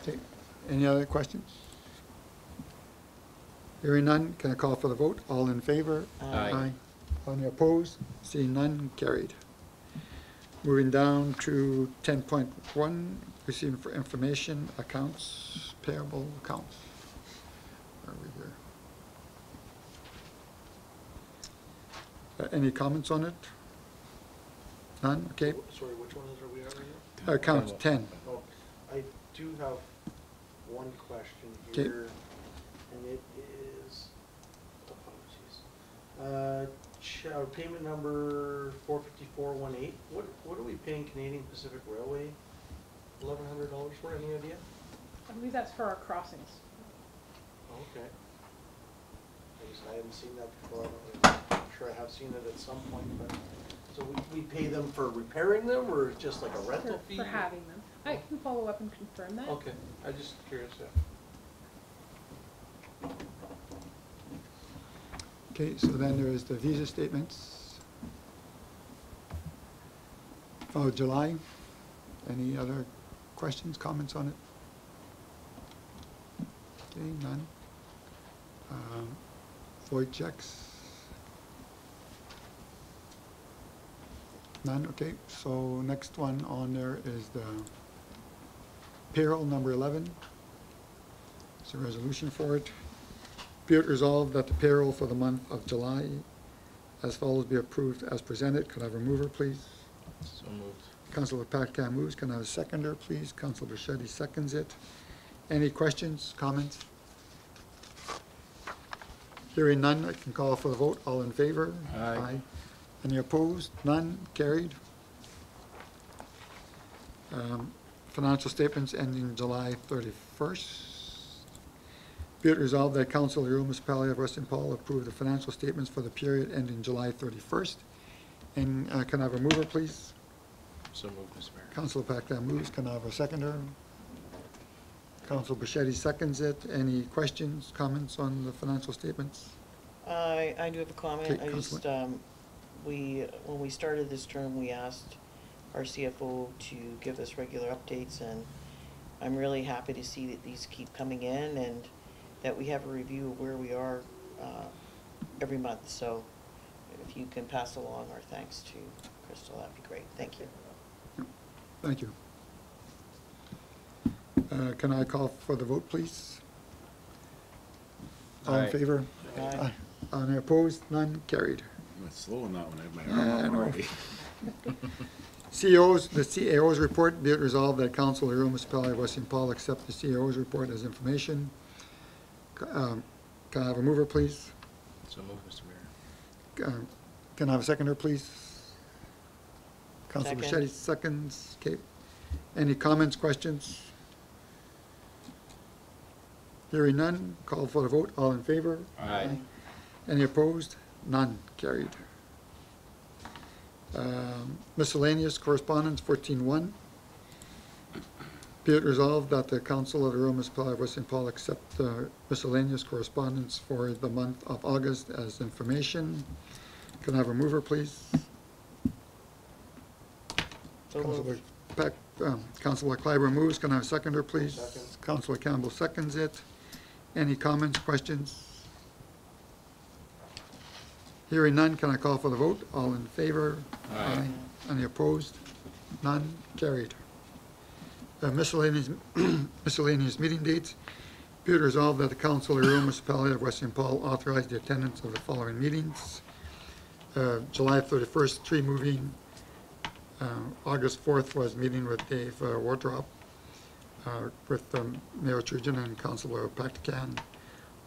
Okay. Any other questions? Hearing none, can I call for the vote? All in favor? Aye. Any opposed? Seeing none, carried. Moving down to 10.1, receiving for information, accounts, payable accounts. Where are we here? Any comments on it? None? Okay. Sorry, which one are we at right now? Accounts 10. Oh, I do have one question 'Kay. here, and it is, apologies. Payment number 45418, what are we paying Canadian Pacific Railway $1,100 for, any idea? I believe that's for our crossings. Okay. I haven't seen that before, I'm sure I have seen it at some point, but, so we pay them for repairing them, or just like a rental fee? For having them. I can follow up and confirm that. Okay, I'm just curious, yeah. Okay, so then there is the visa statements. Oh, July. Any other questions, comments on it? Okay, none. Void checks. None, okay. So next one on there is the payroll number 11. It's a resolution for it. Be it resolved that the payroll for the month of July as follows be approved as presented. Could I have a mover, please? So moved. Councilor Patacan moves. Can I have a seconder, please? Councilor Bichetti seconds it. Any questions, comments? Hearing none, I can call for the vote. All in favor? Aye. Any opposed? None? Carried. Financial statements ending July 31st. Be it resolved that Council of the Rural Municipality of West St. Paul approve the financial statements for the period ending July 31st. And can I have a mover, please? So moved, Mr. Mayor. Councilor Patacan moves. Can I have a seconder? Council Bichetti seconds it. Any questions, comments on the financial statements? I do have a comment. Okay, I just, when we started this term, we asked our CFO to give us regular updates, and I'm really happy to see that these keep coming in and that we have a review of where we are every month. So if you can pass along our thanks to Crystal, that'd be great. Thank you. Thank you. Can I call for the vote, please? All in Aye. favor? Aye. Any opposed? None? Carried. I'm slow on that one, I have my I arm up know. already. CEOs, the CAO's report, be it resolved that Council of the Rural Municipality of West St. Paul accept the CAO's report as information. Can I have a mover, please? So move, Mr. Mayor. Can I have a seconder, please? Council Second. Bichetti seconds. Okay. Any comments, questions? Hearing none, call for the vote. All in favor? Aye. Any opposed? None. Carried. Miscellaneous correspondence 14-1. Be it resolved that the Council of the Rural Municipality of West St. Paul accept the miscellaneous correspondence for the month of August as information. Can I have a mover, please? So moved. Councilor Clyber moves. Can I have a seconder, please? Second. Councilor Campbell seconds it. Any comments, questions? Hearing none, can I call for the vote? All in favor? Aye. Any opposed? None? Carried. Miscellaneous, miscellaneous meeting dates. Be it resolved that the Council of the Rural Municipality of West St. Paul authorize the attendance of the following meetings. July 31st, tree moving. August 4th was meeting with Dave Wardrop, with Mayor Trujan and Councilor Pactican.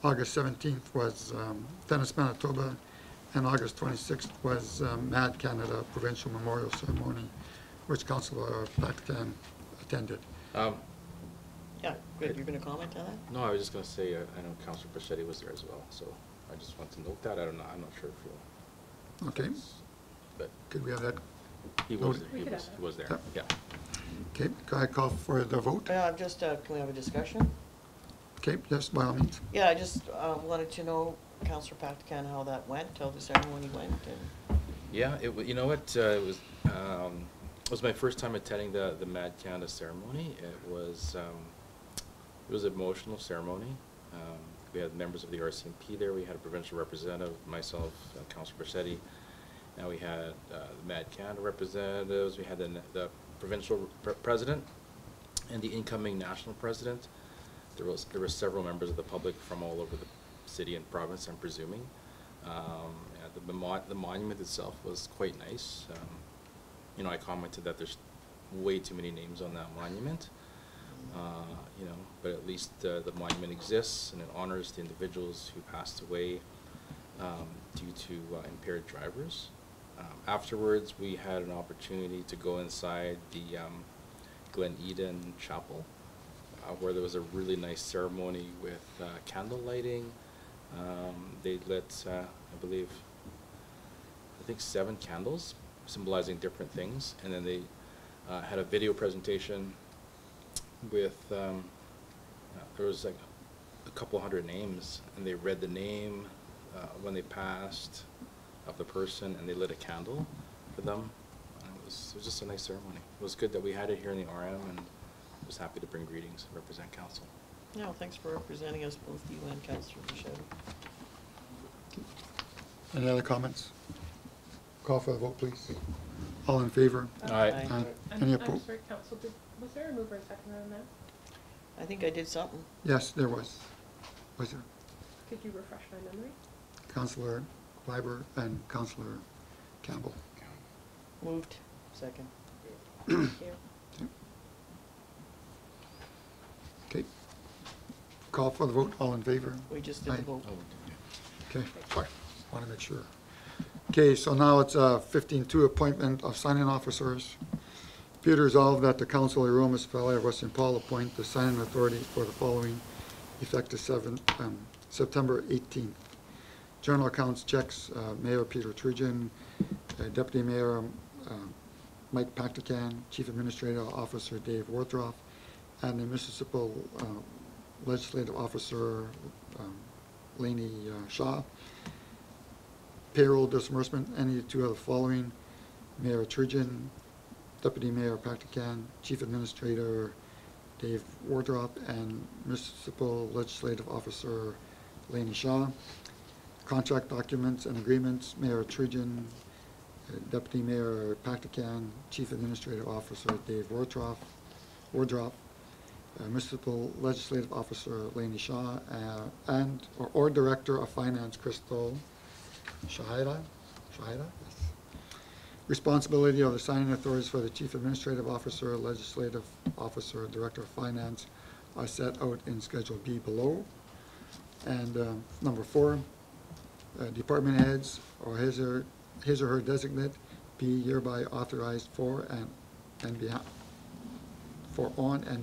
August 17th was Tennis Manitoba, and August 26th was MAD Canada Provincial Memorial Ceremony, which Councilor Pactican attended. Yeah, good. You're gonna comment on that? No, I was just gonna say, I know Councilor Bichetti was there as well, so I just want to note that. I don't know, I'm not sure if you'll. Okay, But could we have that? he was Noted. there, We could have he was there, Yep. yeah. Okay, can I call for the vote? Just, can we have a discussion? Okay, yes, by all means. Yeah, I just wanted to know, Councillor Pactican, how that went, how the ceremony went, and Yeah, you know what, it was my first time attending the Mad Canada ceremony. It was an emotional ceremony. We had members of the RCMP there, we had a provincial representative, myself, Councillor Bichetti. Now we had the Mad Canada representatives, we had the provincial president and the incoming national president. There were several members of the public from all over the city and province, I'm presuming. The monument itself was quite nice. You know, I commented that there's way too many names on that monument. You know, but at least the monument exists and it honors the individuals who passed away due to impaired drivers. Afterwards, we had an opportunity to go inside the Glen Eden Chapel, where there was a really nice ceremony with candle lighting. They lit, I think 7 candles symbolizing different things, and then they had a video presentation with, there was like a couple hundred names, and they read the name when they passed of the person, and they lit a candle for them. It was just a nice ceremony. It was good that we had it here in the RM, and I was happy to bring greetings and represent council. no, thanks for representing us, both you and Councillor Bichetti. Any other comments? Call for the vote, please. All in favor? Aye. Aye. I'm Any I'm opposed? sorry, Council, was there a mover and seconder on that? I think I did something. Yes, there was. Was there? Could you refresh my memory? Councilor Clyber and Councilor Campbell. Moved. Second. Thank you. Okay. Call for the vote. All in favor? We just did Aye. the vote. Okay, sorry. Want to make sure. Okay, so now it's 15-2, appointment of signing officers. Be it resolved that the Council of the Rural Municipality of West St. Paul appoint the signing authority for the following effective September 18th. General accounts checks, Mayor Peter Trujan, Deputy Mayor Mike Pactican, Chief Administrative Officer Dave Worthroff, and the municipal legislative officer, Lainey Shaw. Payroll disbursement, any two of the following: Mayor Turgeon, Deputy Mayor Practican, Chief Administrator Dave Wardrop, and Municipal Legislative Officer Lainey Shaw. Contract documents and agreements: Mayor Turgeon, Deputy Mayor Practican, Chief Administrative Officer Dave Wardrop, Municipal Legislative Officer Lainey Shaw, or Director of Finance Crystal Shahida? Yes. Responsibility of the signing authorities for the Chief Administrative Officer, Legislative Officer, Director of Finance are set out in Schedule B below. And number 4, department heads or his or her designate be hereby authorized on and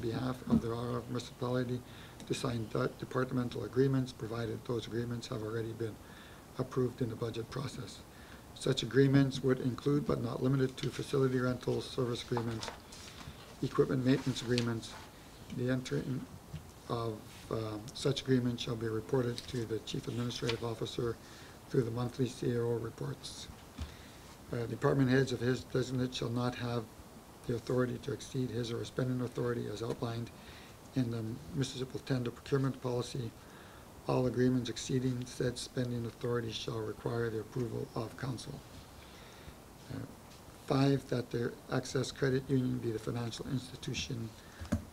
behalf of the RF municipality to sign departmental agreements, provided those agreements have already been approved in the budget process. Such agreements would include but not limited to facility rentals, service agreements, equipment maintenance agreements. The entering of such agreements shall be reported to the Chief Administrative Officer through the monthly CAO reports. Department heads of his designate shall not have the authority to exceed his or her spending authority as outlined in the municipal tender procurement policy. All agreements exceeding said spending authority shall require the approval of council. 5, that the Access Credit Union be the financial institution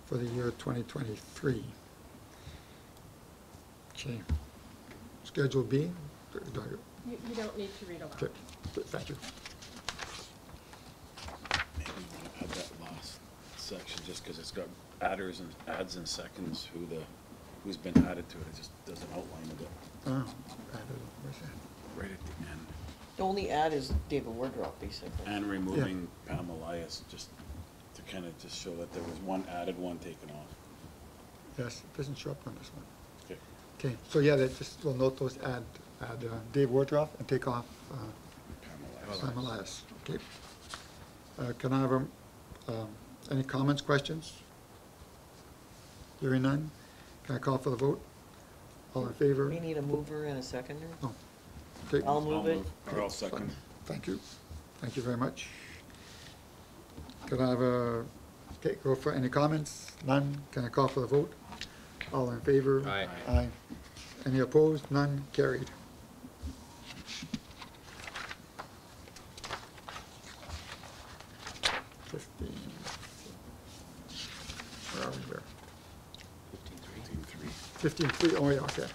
for the year 2023. Okay. Schedule B. You don't need to read aloud. Okay, thank you. Maybe you want to add that last section, just because it's got adders and adds and seconds, who's been added to it. It just doesn't outline it. Where's that? Right at the end. The only ad is David Wardrop, basically. And removing Pam Elias, just to kind of just show that there was one added, one taken off. Yes, it doesn't show up on this one. Okay. Okay, so yeah, that just, we'll note those, add Dave Wardrop and take off Pam Elias. Okay. Can I have any comments, questions? Hearing none, can I call for the vote? All in favor? We need a mover and a seconder. Oh, okay. I'll move it. Or I'll second. Thank you. Thank you very much. Could I have okay, go for any comments? None. Can I call for the vote? All in favor? Aye. Aye. Any opposed? None. Carried. Where are we here? 15.3. Oh, yeah, okay.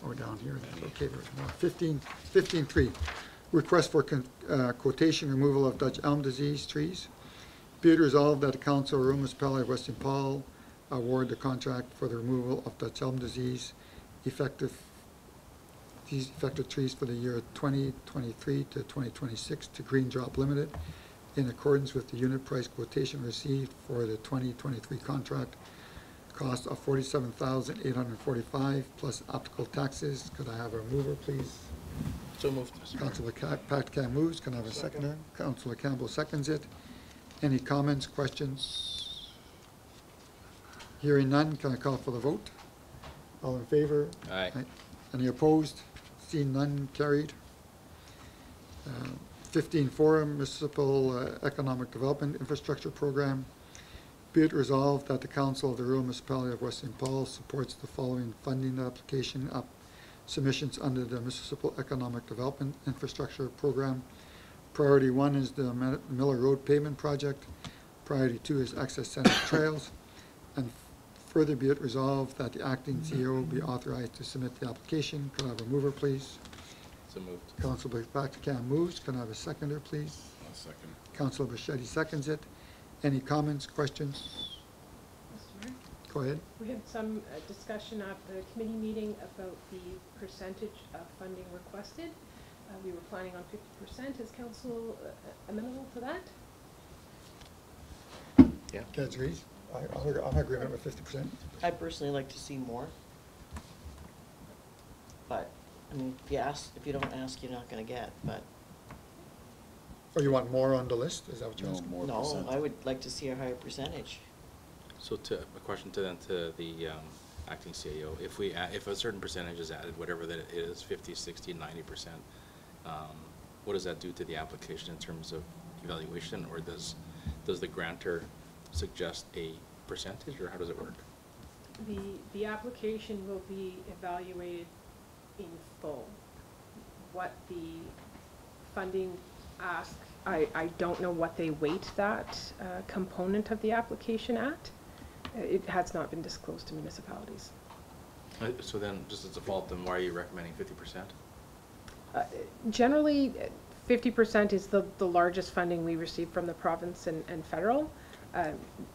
Oh, down here, that's okay, there's more. 15.3, request for quotation removal of Dutch elm disease trees. Be it resolved that the Council of the Municipality of West St. Paul award the contract for the removal of Dutch elm disease affected trees for the year 2023 to 2026 to Green Drop Limited in accordance with the unit price quotation received for the 2023 contract. Cost of $47,845 plus optical taxes. Could I have a mover, please? So moved. Councilor Practican moves. Can I have a seconder? Councilor Campbell seconds it. Any comments, questions? Hearing none, can I call for the vote? All in favor? Aye. Any opposed? Seeing none, carried. 15.4, Municipal Economic Development Infrastructure Program. Be it resolved that the Council of the Rural Municipality of West St. Paul supports the following funding application submissions under the Municipal Economic Development Infrastructure Program. Priority 1 is the Miller Road Pavement Project. Priority 2 is Access Center Trails. And further be it resolved that the acting CEO be authorized to submit the application. Can I have a mover, please? So moved. Councilor Practican moves. Can I have a seconder, please? I'll second. Councilor Bichetti seconds it. Any comments, questions? Mr. Mayor? Go ahead. We had some discussion at the committee meeting about the percentage of funding requested. We were planning on 50%. Is council amenable to that? Yeah. That's reason. I'm in agreement with 50%. I personally like to see more. But, I mean, if you don't ask, you're not gonna get, but, Or you want more on the list? Is that what you're No, asking? more no, percent. I would like to see a higher percentage. So a question to the acting CAO, if a certain percentage is added, whatever that it is, 50, 60, 90%, what does that do to the application in terms of evaluation, or does the grantor suggest a percentage, or how does it work? The application will be evaluated in full. What the funding ask, I don't know what they weight that component of the application at. It has not been disclosed to municipalities. So then, just as a fault, then why are you recommending 50%? Generally, 50% is the largest funding we receive from the province and federal.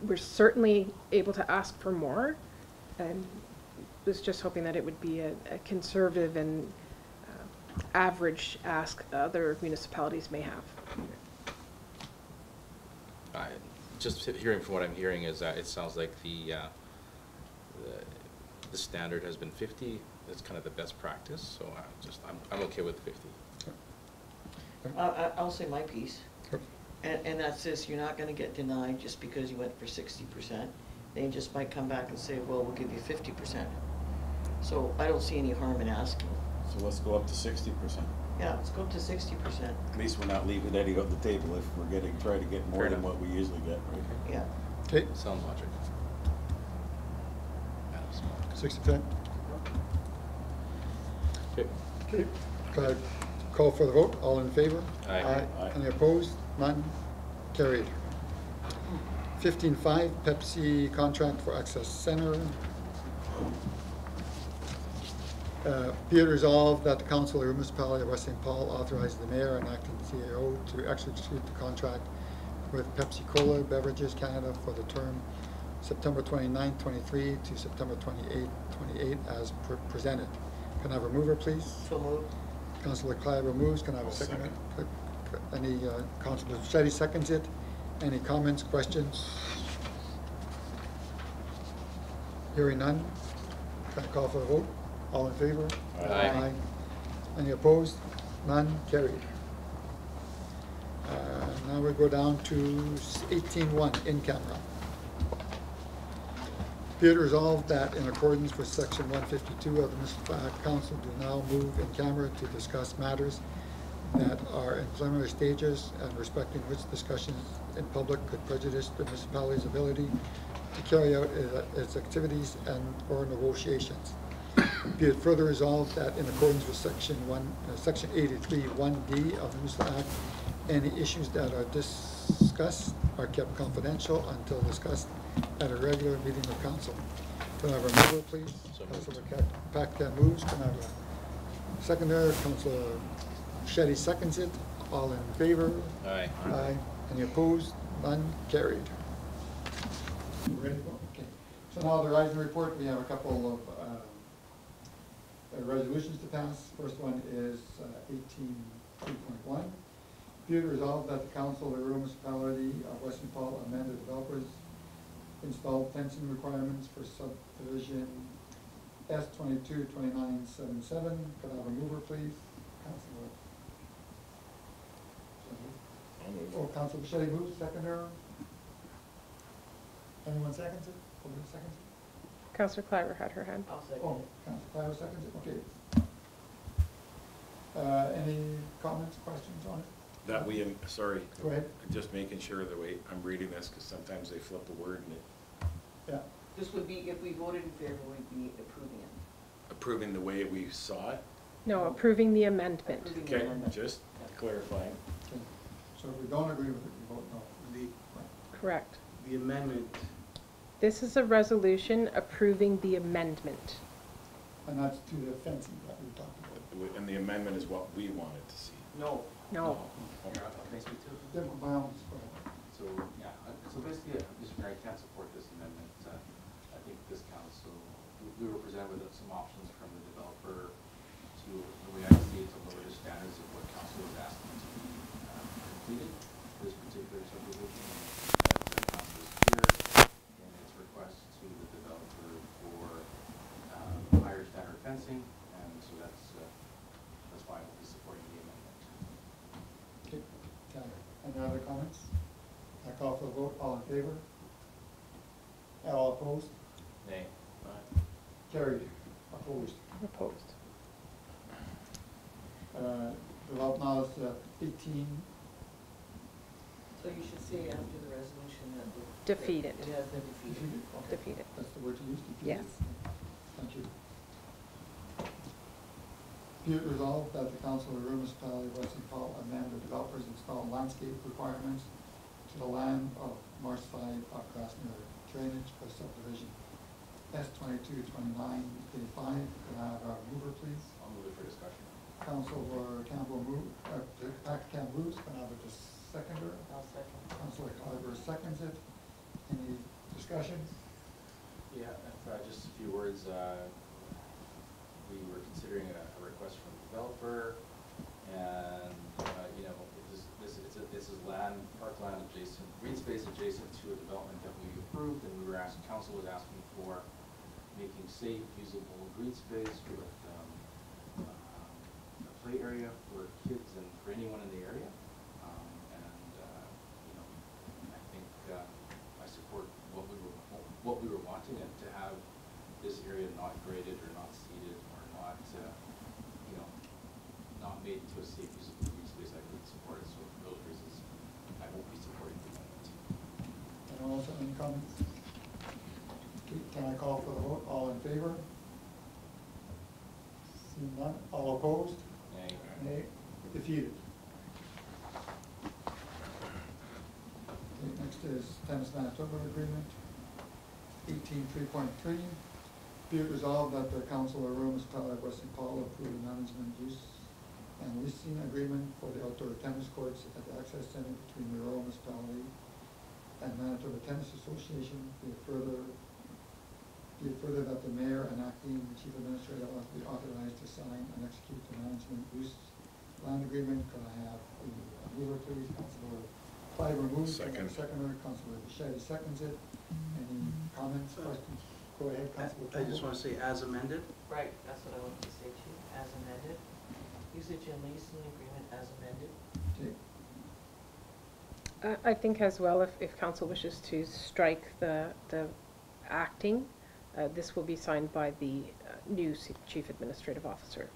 We're certainly able to ask for more, and was just hoping that it would be a conservative and average ask other municipalities may have. Just hearing from what I'm hearing is that it sounds like the standard has been 50. That's kind of the best practice. So I'm okay with 50. I'll say my piece. And that's this, you're not gonna get denied just because you went for 60%. They just might come back and say, well, we'll give you 50%. So I don't see any harm in asking. So let's go up to 60%. Yeah, let's go up to 60%. At least we're not leaving any on the table if we're trying to get more Fair than enough. what we usually get, right? Yeah. Okay, Sounds logical. 60%. Okay. Okay, could I call for the vote? All in favor? Aye. Aye. Any opposed? None? Carried. 15.5, Pepsi contract for Access Center. Be it resolved that the Council of the Municipality of West St. Paul authorizes the mayor and acting CAO to execute the contract with Pepsi Cola Beverages Canada for the term September 29, 23 to September 28 as presented. Can I have a mover, please? So moved. Councilor Kleiber moves. Can I have a I'll second? second. Any, Councilor Shetty seconds it. Any comments, questions? Hearing none. Can I call for the vote? All in favor? Aye. Any opposed? None? Carried. Now we go down to 18.1, in camera. Be it resolved that in accordance with section 152 of the Municipal Act, Council do now move in camera to discuss matters that are in preliminary stages and respecting which discussions in public could prejudice the municipality's ability to carry out its activities and or negotiations. Be it further resolved that in accordance with section 83 1D of the Municipal Act, any issues that are discussed are kept confidential until discussed at a regular meeting of council. Can I have a mover, please? So moved. Councilor Paquette moves. Can I have a seconder? Councilor Shetty seconds it. All in favor? Aye. Aye. Any opposed? None? Carried. Ready to go? Okay. So now the Horizon report, we have a couple of resolutions to pass. First one is 18.1. Be it resolved that the Council of the Rural Municipality of West St. Paul amend the developers installed fencing requirements for subdivision S222977. Could I have a mover, please? Councilor. Oh, Councilor Bichetti moves, seconder. Anyone seconds it? Nobody seconds it? Councillor Kleiber had her hand. I'll second Oh, it. Councilor Clyder seconds it, okay. Any comments, questions on it? That we, sorry. Go ahead. Just making sure the way I'm reading this, because sometimes they flip a word and it, Yeah, This would be, if we voted in favor, we'd be approving it. approving the way we saw it. No, approving the amendment. Approving the Okay, amendment. just clarifying. okay. So if we don't agree with it, we vote no. Correct. The amendment, This is a resolution approving the amendment. And that's to the fencing that we talked about. And the amendment is what we wanted to see. No. No. Okay. Can I speak to it? Yeah, by all means, go ahead. So, yeah, so basically, I can't support this amendment. I think this council, we were presented with some options from the developer to, the way I see it, to lower the standards of what council was asking to be completed for this particular subdivision. The council is clear in its request to the developer for higher standard fencing, and so that's why I will be supporting the amendment. Okay, any other comments? I call for a vote, all in favor? All opposed? Nay. Carried. Opposed. Opposed. Develop now is 18. So you should say after the resolution that Defeat it. It has been defeated. Okay. Defeat it. That's the word to use, defeated? Yes. Thank you. Be it resolved that the Council of the Rural Municipality of West St. Paul amend the developers install landscape requirements to the land of Marsh 5 of Grassmere drainage for subdivision S2229 A5. Could I have a mover, please? I'll move it for discussion. Councilor Campbell Camp moves. Can I have a seconder? I'll second. Councilor Carver seconds it. Any discussion? Yeah, just a few words. We were considering a request from the developer, and, you know, this is land, parkland adjacent, green space adjacent to a development that we approved, and we were asking, council was asking for making safe, usable green space with, a play area for kids and for anyone in the area. You know, I think, I support what we were wanting, and to have this area not graded or not seeded or not, you know, not made into a safe usable green space, I would support it. So for those reasons, I won't be supporting the amendment. Anyone else have any comments? Okay, can I call for the vote? All in favor? Seeing none. All opposed? Nay. Nay. Defeated. Okay, next is Thames Manitoba Agreement, 18.3.3. Be it resolved that the Council of the Rural Municipality of West St. Paul approve the management use and leasing agreement for the outdoor tennis courts at the Access Center between the Rural Municipality and Manitoba Tennis Association. Be it further that the mayor and acting chief administrator ought to be authorized to sign and execute the management use land agreement. Could I have a mover, please? Councilor Fiber moves. Second. Seconder, Councilor Bichetti seconds it. Any comments, questions? Go ahead, Councilor. I just want to say as amended. Right, that's what I wanted to say too, as amended. Usage and leasing agreement as amended. Okay. I think as well, if council wishes to strike the acting, this will be signed by the new chief administrative officer.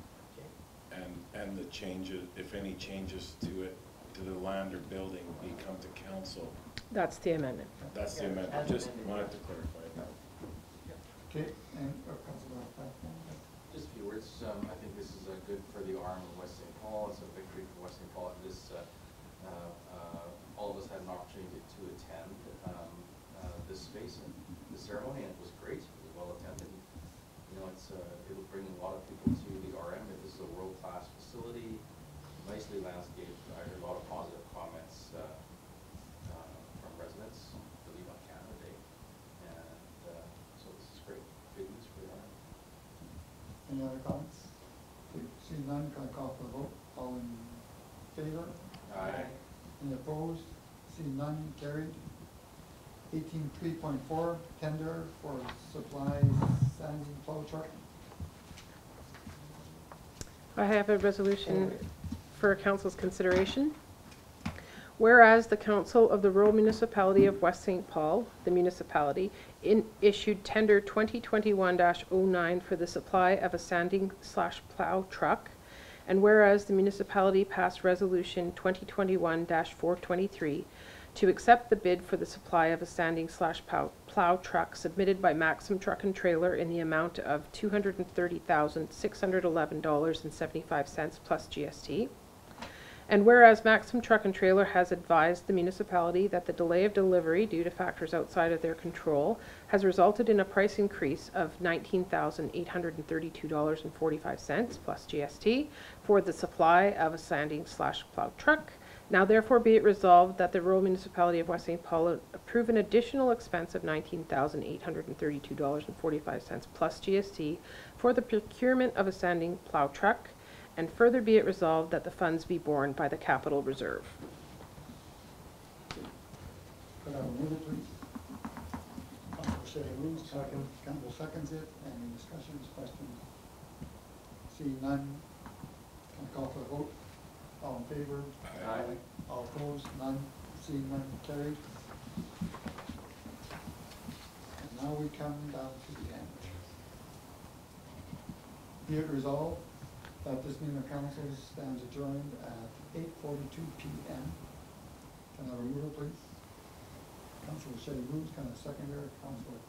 Okay. And the changes, if any changes to it, to the land or building, we come to council. That's the amendment. That's the amendment, As just amended. wanted to clarify that. Okay, and Councilor Fiber. Just a few words. I think this is good for the arm of West St. Paul. It's a victory for West St. Paul. This, all of us had an opportunity to attend this space and the ceremony, and it was great. It was well attended. You know, it will bring a lot of people to the RM. This is a world-class facility, nicely landscaped. I heard a lot of positive comments from residents, I believe, on Canada Day, and so this is great. Big news for the RM. Any other comments? Okay, seeing none, can I call for the vote? All in favor? Aye. Any opposed? Seeing none, carried. 18.3.4, tender for supply sanding plow truck. I have a resolution for council's consideration. Whereas the Council of the Rural Municipality of West St. Paul, the municipality, issued tender 2021-09 for the supply of a sanding/plow truck, and whereas the municipality passed resolution 2021-423 to accept the bid for the supply of a sanding/plow truck submitted by Maxim Truck and Trailer in the amount of $230,611.75 plus GST. And whereas Maxim Truck and Trailer has advised the municipality that the delay of delivery due to factors outside of their control has resulted in a price increase of $19,832.45 plus GST for the supply of a sanding/plow truck. Now therefore be it resolved that the rural municipality of West St. Paul approve an additional expense of $19,832.45 plus GST for the procurement of a sanding plow truck, and further be it resolved that the funds be borne by the capital reserve. Could I have a mover, please? Councilor Shay moves. Second. Campbell seconds it. Any discussions, questions? Seeing none, can I call for the vote? All in favor? Aye. All opposed? None. Seeing none, carried. And now we come down to the end. Be it resolved that this meeting of council stands adjourned at 8:42 p.m. Can I have a mover, please? Councilor Shetty moves, can I second there? Councilor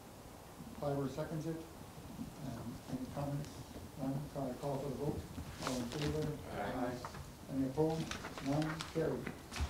Clyber seconds it. Any comments? None? Can I call for the vote? All in favor? Aye. Any opposed? None? Carried.